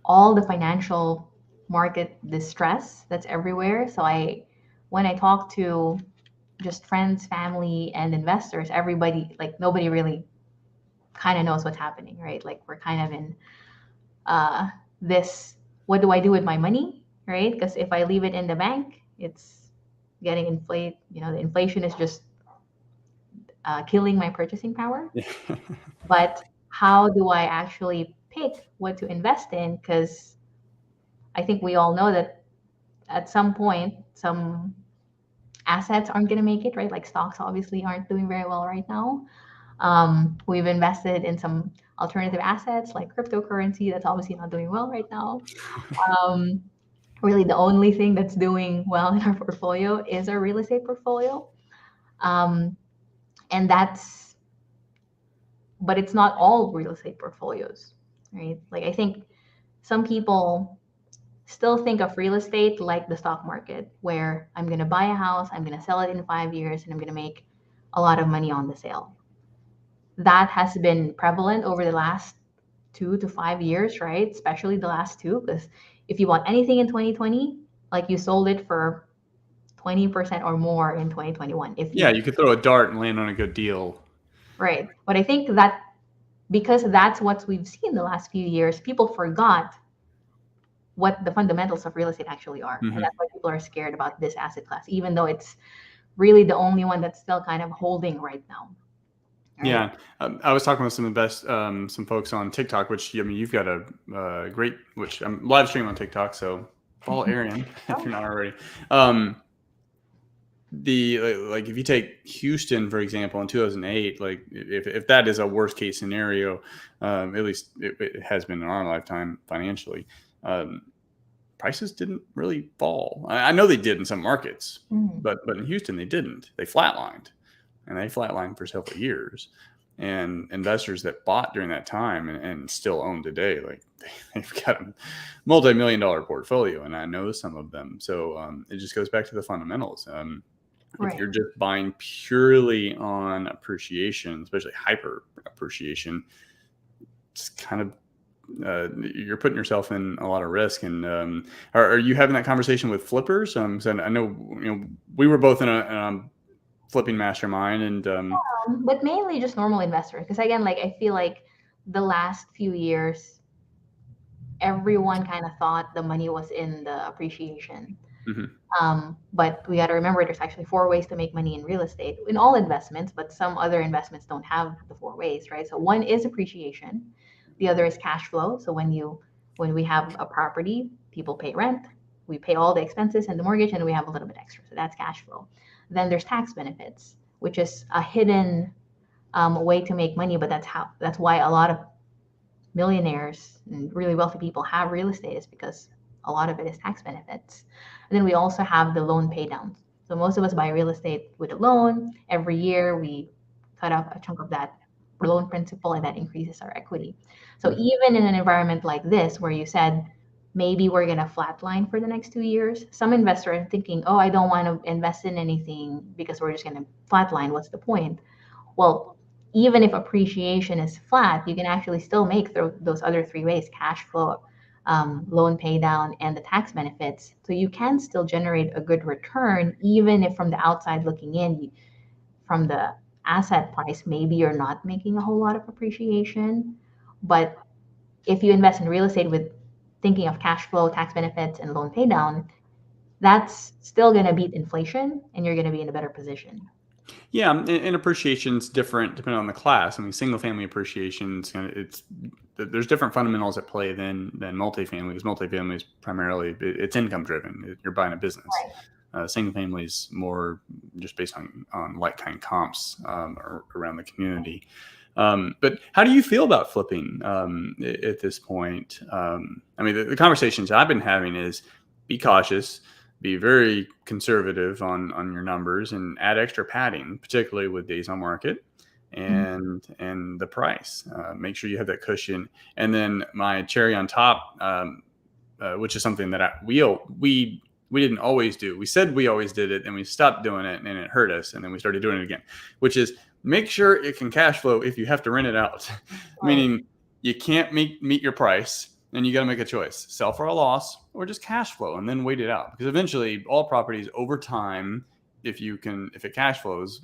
all the financial market distress that's everywhere. So when I talk to just friends, family, and investors, everybody, like nobody really kind of knows what's happening, right? Like we're kind of in this, what do I do with my money, right? Because if I leave it in the bank, it's getting inflated. The inflation is just killing my purchasing power. But how do I actually pick what to invest in? Because I think we all know that at some point, some assets aren't going to make it, right? Like stocks obviously aren't doing very well right now. We've invested in some alternative assets like cryptocurrency. That's obviously not doing well right now. Really, the only thing that's doing well in our portfolio is our real estate portfolio. And that's but it's not all real estate portfolios, right? Like I think some people still think of real estate like the stock market, where I'm going to buy a house, I'm going to sell it in 5 years, and I'm going to make a lot of money on the sale. That has been prevalent over the last 2 to 5 years, right? Especially the last two, because if you bought anything in 2020, like you sold it for 20% or more in 2021. You could throw a dart and land on a good deal. Right. But I think that because that's what we've seen the last few years, people forgot what the fundamentals of real estate actually are. And that's why people are scared about this asset class, even though it's really the only one that's still kind of holding right now. Right? Yeah. I was talking with some of the best, some folks on TikTok, which, I mean, you've got a great, which I'm live streaming on TikTok. So follow Arian if you're not already. Like if you take Houston, for example, in 2008, like if that is a worst case scenario, at least it has been in our lifetime financially, prices didn't really fall. I know they did in some markets, but in Houston they didn't. They flatlined, and they flatlined for several years. And investors that bought during that time and still own today, like they've got a multi-million-dollar portfolio, and I know some of them. So it just goes back to the fundamentals. If you're just buying purely on appreciation, especially hyper appreciation, it's kind of you're putting yourself in a lot of risk. And are you having that conversation with flippers? So I know we were both in a flipping mastermind, and but mainly just normal investors. Because again, like I feel like the last few years, everyone kind of thought the money was in the appreciation. But we got to remember there's actually 4 ways to make money in real estate, in all investments, but some other investments don't have the 4 ways, right? So one is appreciation. The other is cash flow. So when we have a property, people pay rent, we pay all the expenses and the mortgage, and we have a little bit extra. So that's cash flow. Then there's tax benefits, which is a hidden way to make money, but that's why a lot of millionaires and really wealthy people have real estate, is because a lot of it is tax benefits. And then we also have the loan pay downs. So most of us buy real estate with a loan. Every year we cut off a chunk of that loan principal, and that increases our equity. So even in an environment like this, where you said maybe we're going to flatline for the next 2 years, some investors are thinking, oh, I don't want to invest in anything because we're just going to flatline. What's the point? Well, even if appreciation is flat, you can actually still make those other 3 ways: cash flow, loan pay down, and the tax benefits. So you can still generate a good return, even if from the outside looking in, from the asset price, maybe you're not making a whole lot of appreciation. But if you invest in real estate with thinking of cash flow, tax benefits, and loan pay down, that's still going to beat inflation, and you're going to be in a better position. Yeah, and appreciation is different depending on the class. I mean, single family appreciation, there's different fundamentals at play than multifamily. Because multifamily is primarily it's income driven. You're buying a business. Right. Single family is more just based on like kind comps around the community. But how do you feel about flipping at this point? I mean, the conversations I've been having is be cautious. Be very conservative on your numbers, and add extra padding, particularly with days on market and the price. Make sure you have that cushion. And then my cherry on top, which is something that we didn't always do. We said we always did it, and we stopped doing it, and it hurt us, and then we started doing it again, which is make sure it can cash flow if you have to rent it out. Meaning you can't meet your price. And you got to make a choice: sell for a loss or just cash flow, and then wait it out. Because eventually, all properties over time, if it cash flows,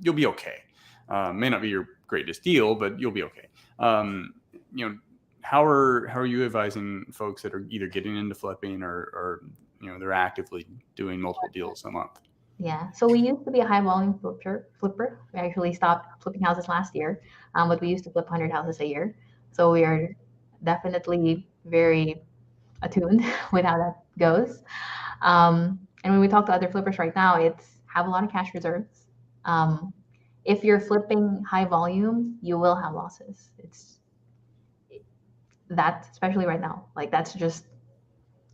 you'll be okay. May not be your greatest deal, but you'll be okay. How are you advising folks that are either getting into flipping or they're actively doing multiple deals a month? Yeah. So we used to be a high volume flipper. We actually stopped flipping houses last year, but we used to flip 100 houses a year. So we are definitely very attuned with how that goes. And when we talk to other flippers right now, it's have a lot of cash reserves. If you're flipping high volume, you will have losses. That, especially right now, like that's just,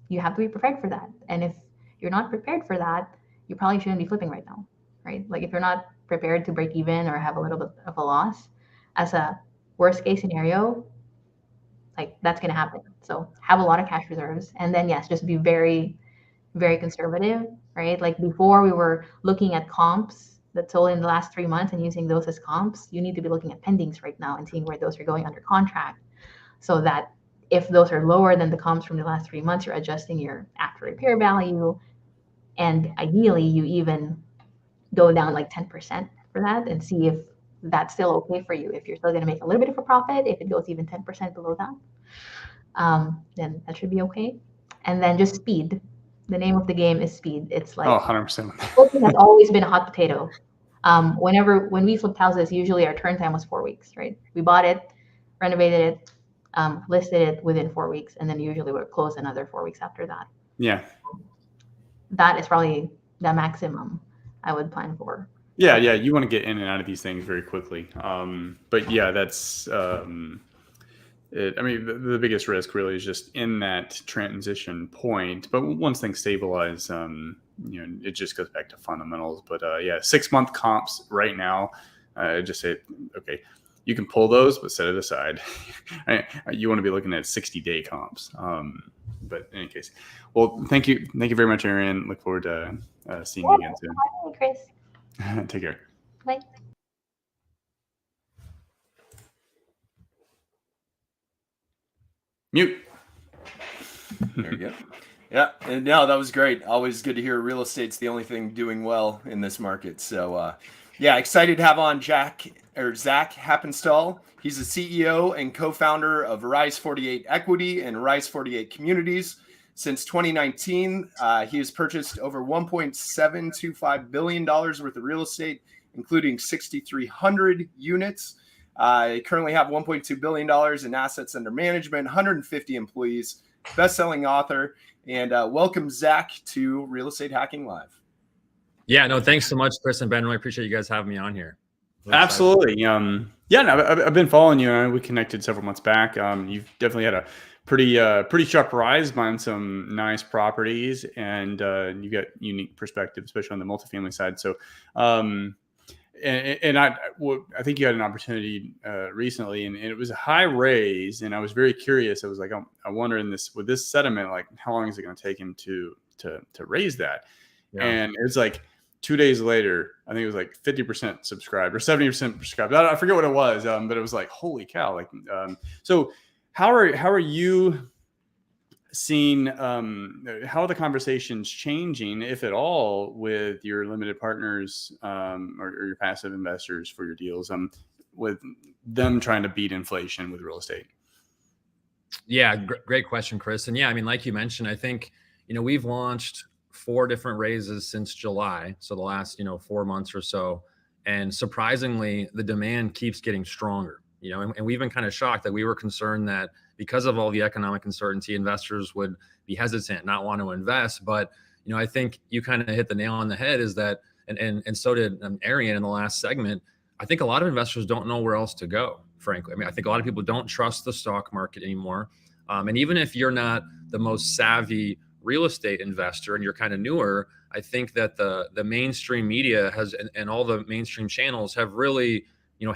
you have to be prepared for that. And if you're not prepared for that, you probably shouldn't be flipping right now, right? Like if you're not prepared to break even or have a little bit of a loss, as a worst case scenario, like that's going to happen. So have a lot of cash reserves, and then yes, just be very, very conservative, right? Like before we were looking at comps that sold in the last 3 months and using those as comps. You need to be looking at pendings right now and seeing where those are going under contract, so that if those are lower than the comps from the last 3 months, you're adjusting your after repair value. And ideally, you even go down like 10% for that and see if that's still okay for you. If you're still going to make a little bit of a profit, if it goes even 10% below that, then that should be okay. And then just speed. The name of the game is speed. It's like 100%. flipping has always been a hot potato. When we flipped houses, usually our turn time was 4 weeks, right? We bought it, renovated it, listed it within 4 weeks, and then usually we're closed another 4 weeks after that. Yeah. That is probably the maximum I would plan for. Yeah. You want to get in and out of these things very quickly. But yeah, that's the biggest risk really is just in that transition point. But once things stabilize, it just goes back to fundamentals. But 6-month comps right now, just say, okay, you can pull those, but set it aside. You want to be looking at 60-day comps. But in any case, well, thank you very much, Aaron. Look forward to seeing you again soon. Bye, Chris. Take care. Bye. Mute. There you go. Yeah, and no, that was great. Always good to hear real estate's the only thing doing well in this market. So, excited to have on Zach Happenstall. He's the CEO and co-founder of Rise 48 Equity and Rise 48 Communities. Since 2019, he has purchased over $1.725 billion worth of real estate, including 6,300 units. Currently have $1.2 billion in assets under management, 150 employees, best-selling author, and welcome, Zach, to Real Estate Hacking Live. Yeah, no, thanks so much, Chris and Ben. Really appreciate you guys having me on here. Really Absolutely. I've been following you. We connected several months back. You've definitely had a pretty sharp rise, buying some nice properties, and you got unique perspective, especially on the multifamily side. So, I think you had an opportunity recently, and it was a high raise, and I was very curious. I was like, I wonder with this settlement, like how long is it going to take him to raise that? Yeah. And it's like 2 days later, I think it was like 50% subscribed or 70% subscribed. I forget what it was, but it was like, holy cow! Like, so how are you seeing? How are the conversations changing, if at all, with your limited partners or your passive investors for your deals? With them trying to beat inflation with real estate. Yeah, great question, Chris. And yeah, I mean, like you mentioned, I think we've launched 4 different raises since July, so the last 4 months or so, and surprisingly, the demand keeps getting stronger. And we've been kind of shocked that we were concerned that because of all the economic uncertainty, investors would be hesitant, not want to invest. But I think you kind of hit the nail on the head. Is that and so did Arian in the last segment. I think a lot of investors don't know where else to go. Frankly, I mean, I think a lot of people don't trust the stock market anymore. And even if you're not the most savvy real estate investor and you're kind of newer, I think that the mainstream media has and all the mainstream channels have really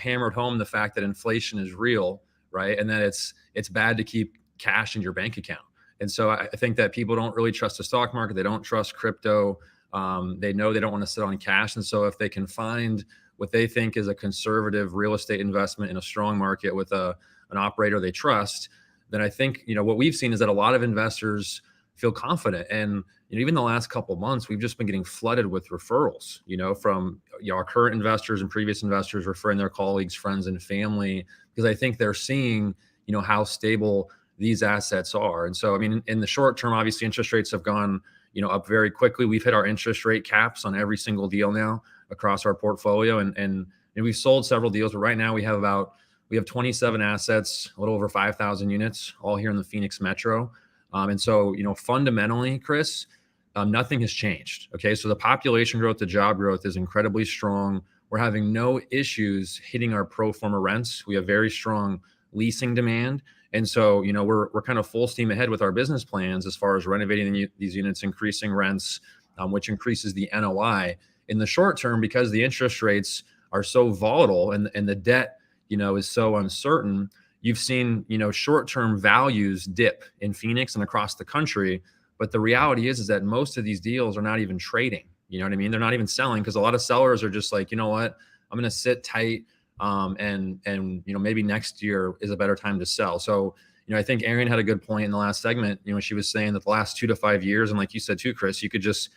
hammered home the fact that inflation is real, right? And that it's bad to keep cash in your bank account. And so I think that people don't really trust the stock market. They don't trust crypto. They know they don't want to sit on cash. And so if they can find what they think is a conservative real estate investment in a strong market with an operator they trust, then I think, what we've seen is that a lot of investors feel confident. And even the last couple of months, we've just been getting flooded with referrals, from our current investors and previous investors referring their colleagues, friends, and family, because I think they're seeing, how stable these assets are. And so, I mean, in the short term, obviously interest rates have gone, up very quickly. We've hit our interest rate caps on every single deal now across our portfolio. And we've sold several deals, but right now we have 27 assets, a little over 5,000 units, all here in the Phoenix metro. And so, fundamentally, Chris, nothing has changed. Okay. So the population growth, the job growth is incredibly strong. We're having no issues hitting our pro forma rents. We have very strong leasing demand. And so, we're kind of full steam ahead with our business plans as far as renovating these units, increasing rents, which increases the NOI in the short term, because the interest rates are so volatile and the debt, is so uncertain, you've seen, short-term values dip in Phoenix and across the country. But the reality is that most of these deals are not even trading. You know what I mean? They're not even selling, because a lot of sellers are just like, you know what, I'm going to sit tight. And maybe next year is a better time to sell. So, I think Erin had a good point in the last segment. She was saying that the last 2 to 5 years, and like you said too, Chris, you could just,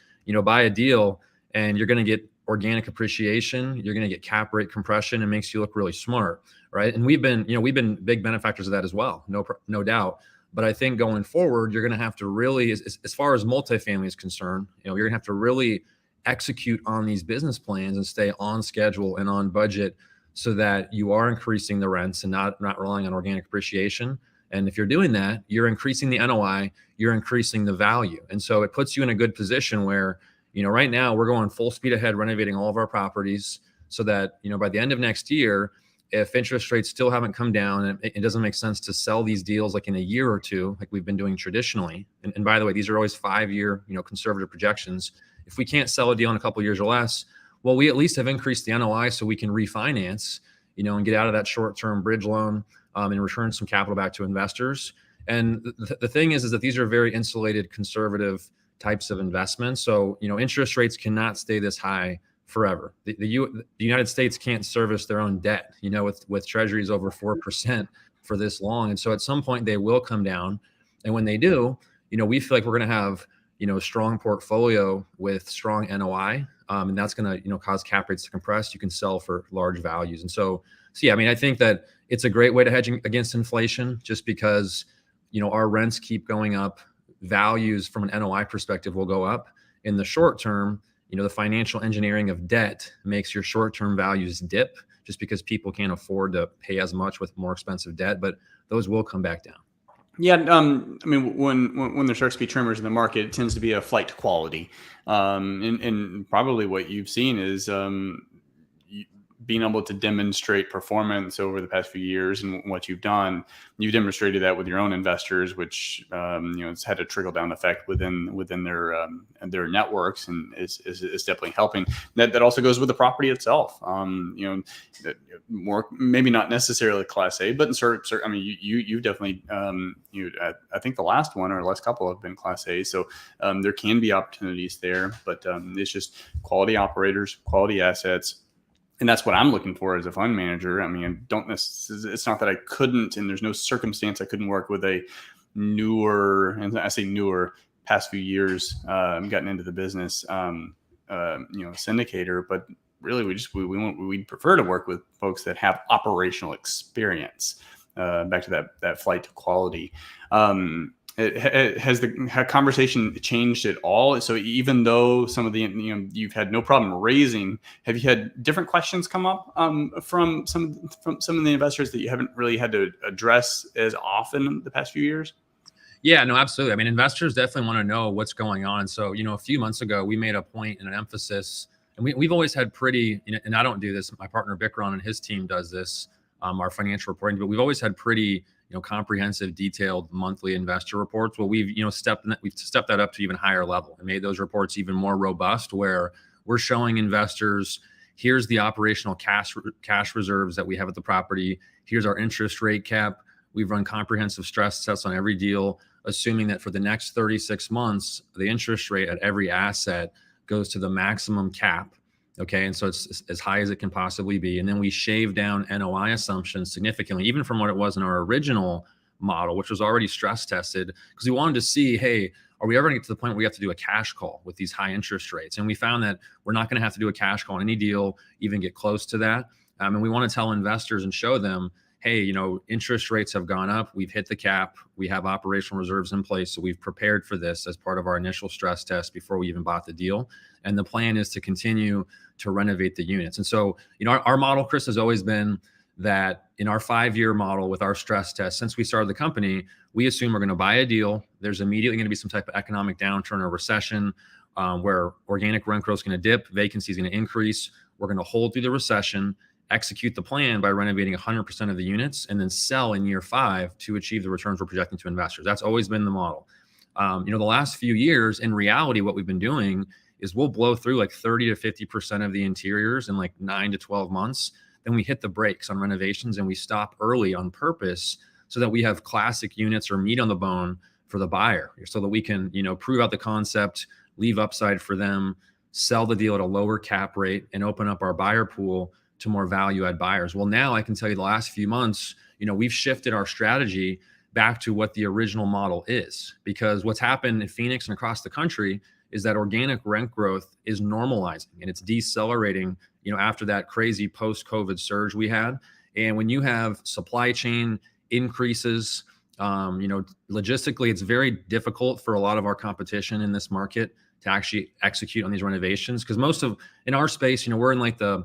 buy a deal and you're going to get organic appreciation. You're going to get cap rate compression. It makes you look really smart, right? And we've been big benefactors of that as well, no doubt. But I think going forward, you're going to have to really, as far as multifamily is concerned, you're going to have to really execute on these business plans and stay on schedule and on budget, so that you are increasing the rents and not relying on organic appreciation. And if you're doing that, you're increasing the NOI, you're increasing the value. And so it puts you in a good position where, right now we're going full speed ahead, renovating all of our properties, so that, by the end of next year, if interest rates still haven't come down, and it doesn't make sense to sell these deals like in a year or two, like we've been doing traditionally. And by the way, these are always 5-year, conservative projections. If we can't sell a deal in a couple of years or less, well, we at least have increased the NOI so we can refinance, and get out of that short-term bridge loan, and return some capital back to investors. And the thing is that these are very insulated, conservative types of investments. So, interest rates cannot stay this high forever. The United States can't service their own debt, with treasuries over 4% for this long. And so at some point they will come down. And when they do, we feel like we're going to have, a strong portfolio with strong NOI. And that's going to, cause cap rates to compress. You can sell for large values. And so yeah, I think that it's a great way to hedge against inflation, just because, our rents keep going up. Values from an NOI perspective will go up. In the short term, the financial engineering of debt makes your short-term values dip, just because people can't afford to pay as much with more expensive debt, but those will come back down. Yeah, when there starts to be tremors in the market, it tends to be a flight to quality, and probably what you've seen is being able to demonstrate performance over the past few years, and what you've done. You've demonstrated that with your own investors, which it's had a trickle down effect within their networks, and is definitely helping. That also goes with the property itself. More, maybe not necessarily Class A, but in certain, you definitely I think the last one or the last couple have been Class A. So there can be opportunities there, but it's just quality operators, quality assets. And that's what I'm looking for as a fund manager. It's not that I couldn't, and there's no circumstance I couldn't work with a newer, and I say newer, past few years, gotten into the business, syndicator. But really, we'd prefer to work with folks that have operational experience. Back to that flight to quality. Has the conversation changed at all? So even though some of the, you've had no problem raising, have you had different questions come up from some of the investors that you haven't really had to address as often in the past few years? Yeah, no, absolutely. Investors definitely want to know what's going on. So, a few months ago, we made a point and an emphasis, and we've always had pretty, and I don't do this, my partner Bikram and his team does this, our financial reporting, but we've always had pretty, comprehensive, detailed monthly investor reports. Well, we've stepped that up to even higher level and made those reports even more robust, where we're showing investors, here's the operational cash reserves that we have at the property. Here's our interest rate cap. We've run comprehensive stress tests on every deal, assuming that for the next 36 months, the interest rate at every asset goes to the maximum cap. Okay. And so it's as high as it can possibly be. And then we shave down NOI assumptions significantly, even from what it was in our original model, which was already stress tested, because we wanted to see, hey, are we ever going to get to the point where we have to do a cash call with these high interest rates? And we found that we're not going to have to do a cash call on any deal, even get close to that. And we want to tell investors and show them, hey, interest rates have gone up. We've hit the cap. We have operational reserves in place. So we've prepared for this as part of our initial stress test before we even bought the deal. And the plan is to continue to renovate the units. And so, our model, Chris, has always been that in our 5-year model with our stress test, since we started the company, we assume we're going to buy a deal. There's immediately going to be some type of economic downturn or recession where organic rent growth is going to dip, vacancy is going to increase. We're going to hold through the recession, execute the plan by renovating 100% of the units, and then sell in year 5 to achieve the returns we're projecting to investors. That's always been the model. The last few years, in reality, what we've been doing is we'll blow through like 30 to 50% of the interiors in like 9 to 12 months. then we hit the brakes on renovations and we stop early on purpose so that we have classic units or meat on the bone for the buyer, so that we can, prove out the concept, leave upside for them, sell the deal at a lower cap rate, and open up our buyer pool to more value add buyers. Well, now I can tell you the last few months, we've shifted our strategy back to what the original model is, because what's happened in Phoenix and across the country is that organic rent growth is normalizing and it's decelerating, after that crazy post-COVID surge we had. And when you have supply chain increases, logistically, it's very difficult for a lot of our competition in this market to actually execute on these renovations, because in our space, we're in like the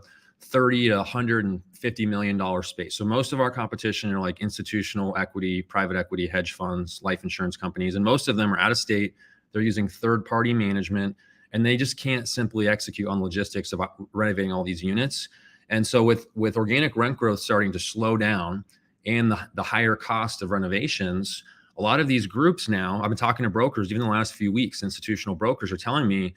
$30 to $150 million space. So most of our competition are like institutional equity, private equity, hedge funds, life insurance companies, and most of them are out of state. They're using third-party management, and they just can't simply execute on logistics of renovating all these units. And so with organic rent growth starting to slow down and the higher cost of renovations, a lot of these groups now, I've been talking to brokers, even the last few weeks, institutional brokers are telling me,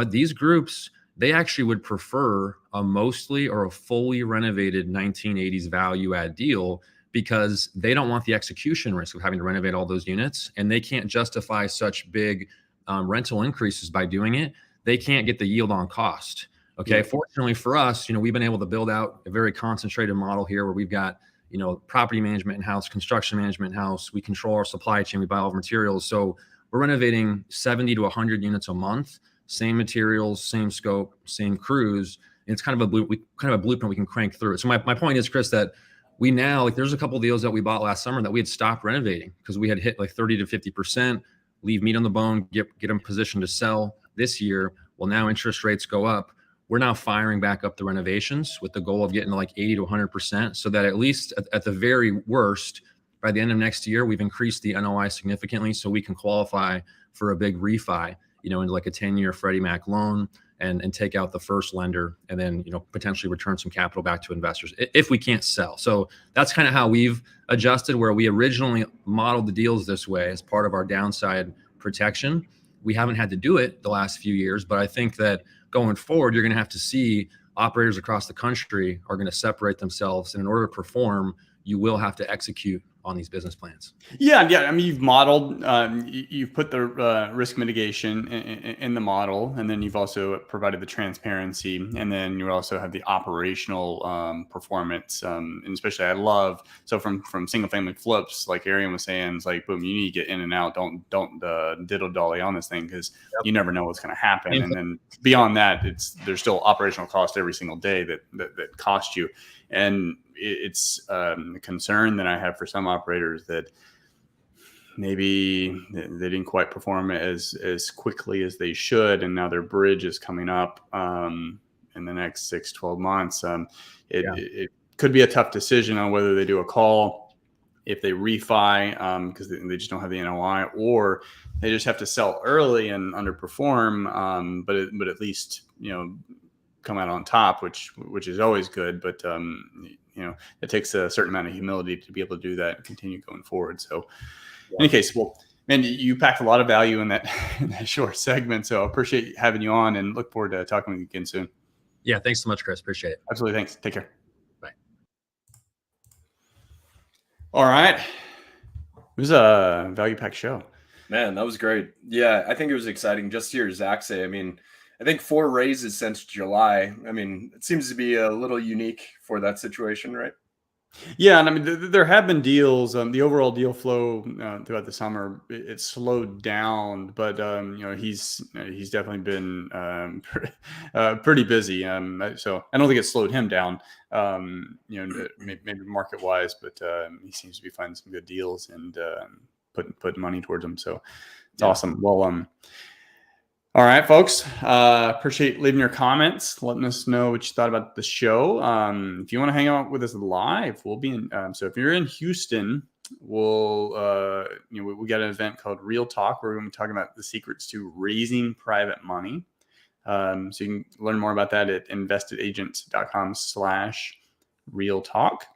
these groups, they actually would prefer a mostly or a fully renovated 1980s value add deal, because they don't want the execution risk of having to renovate all those units, and they can't justify such big rental increases by doing it. They can't get the yield on cost. Okay. Yeah. Fortunately for us, we've been able to build out a very concentrated model here where we've got, property management in-house, construction management in-house. We control our supply chain. We buy all the materials. So we're renovating 70 to 100 units a month, same materials, same scope, same crews. And it's kind of a blueprint we can crank through. So my point is, Chris, that we now, there's a couple of deals that we bought last summer that we had stopped renovating because we had hit like 30 to 50%, leave meat on the bone, get them positioned to sell this year. Well, now interest rates go up. We're now firing back up the renovations with the goal of getting to like 80 to 100%, so that at least at the very worst, by the end of next year, we've increased the NOI significantly so we can qualify for a big refi, into like a 10-year Freddie Mac loan and take out the first lender, and then, potentially return some capital back to investors if we can't sell. So that's kind of how we've adjusted, where we originally modeled the deals this way as part of our downside protection. We haven't had to do it the last few years, but I think that going forward, you're going to have to see operators across the country are going to separate themselves. And in order to perform, you will have to execute on these business plans. Yeah. I mean, you've modeled, you've put the risk mitigation in the model, and then you've also provided the transparency, and then you also have the operational performance. And especially, I love, so from single family flips, like Arian was saying, it's like, boom, you need to get in and out. Don't diddle dolly on this thing, because you never know what's going to happen. And then beyond that, there's still operational cost every single day that cost you. And it's a concern that I have for some operators that maybe they didn't quite perform as quickly as they should, and now their bridge is coming up in the next 6-12 months. It could be a tough decision on whether they do a call, if they refi because they just don't have the NOI, or they just have to sell early and underperform, but at least come out on top, which is always good. But it takes a certain amount of humility to be able to do that and continue going forward. So in any case, well, man, you packed a lot of value in that short segment. So I appreciate having you on, and look forward to talking with you again soon. Yeah. Thanks so much, Chris. Appreciate it. Absolutely. Thanks. Take care. Bye. All right. It was a value pack show. Man, that was great. Yeah. I think it was exciting just to hear Zach say, I think 4 raises since July. It seems to be a little unique for that situation, right? Yeah, and there have been deals. The overall deal flow throughout the summer, it slowed down, but he's definitely been pretty busy. So I don't think it slowed him down. Maybe market wise, but he seems to be finding some good deals and putting money towards them. So it's awesome. Well, all right, folks. Appreciate leaving your comments, letting us know what you thought about the show. If you want to hang out with us live, we'll be in. So if you're in Houston, we'll we got an event called Real Talk, where we're going to be talking about the secrets to raising private money. So you can learn more about that at investedagents.com/real talk,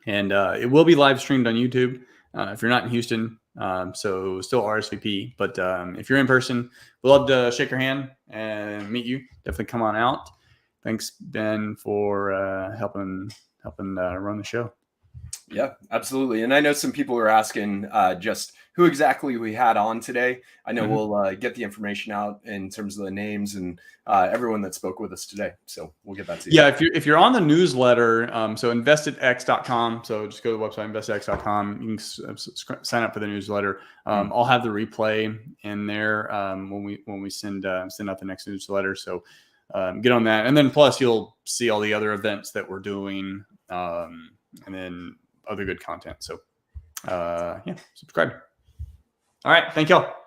and it will be live streamed on YouTube. If you're not in Houston, so still RSVP, but if you're in person, we'd love to shake your hand and meet you. Definitely come on out. thanks Ben for helping run the show. Yeah, absolutely. And I know some people are asking just who exactly we had on today. I know we'll get the information out in terms of the names and everyone that spoke with us today. So we'll get that to you. Yeah, if you're on the newsletter, so investedx.com. So just go to the website investedx.com. You can sign up for the newsletter. I'll have the replay in there when we send out the next newsletter. So get on that, and then plus you'll see all the other events that we're doing, and then other good content. So yeah, subscribe. All right, thank y'all.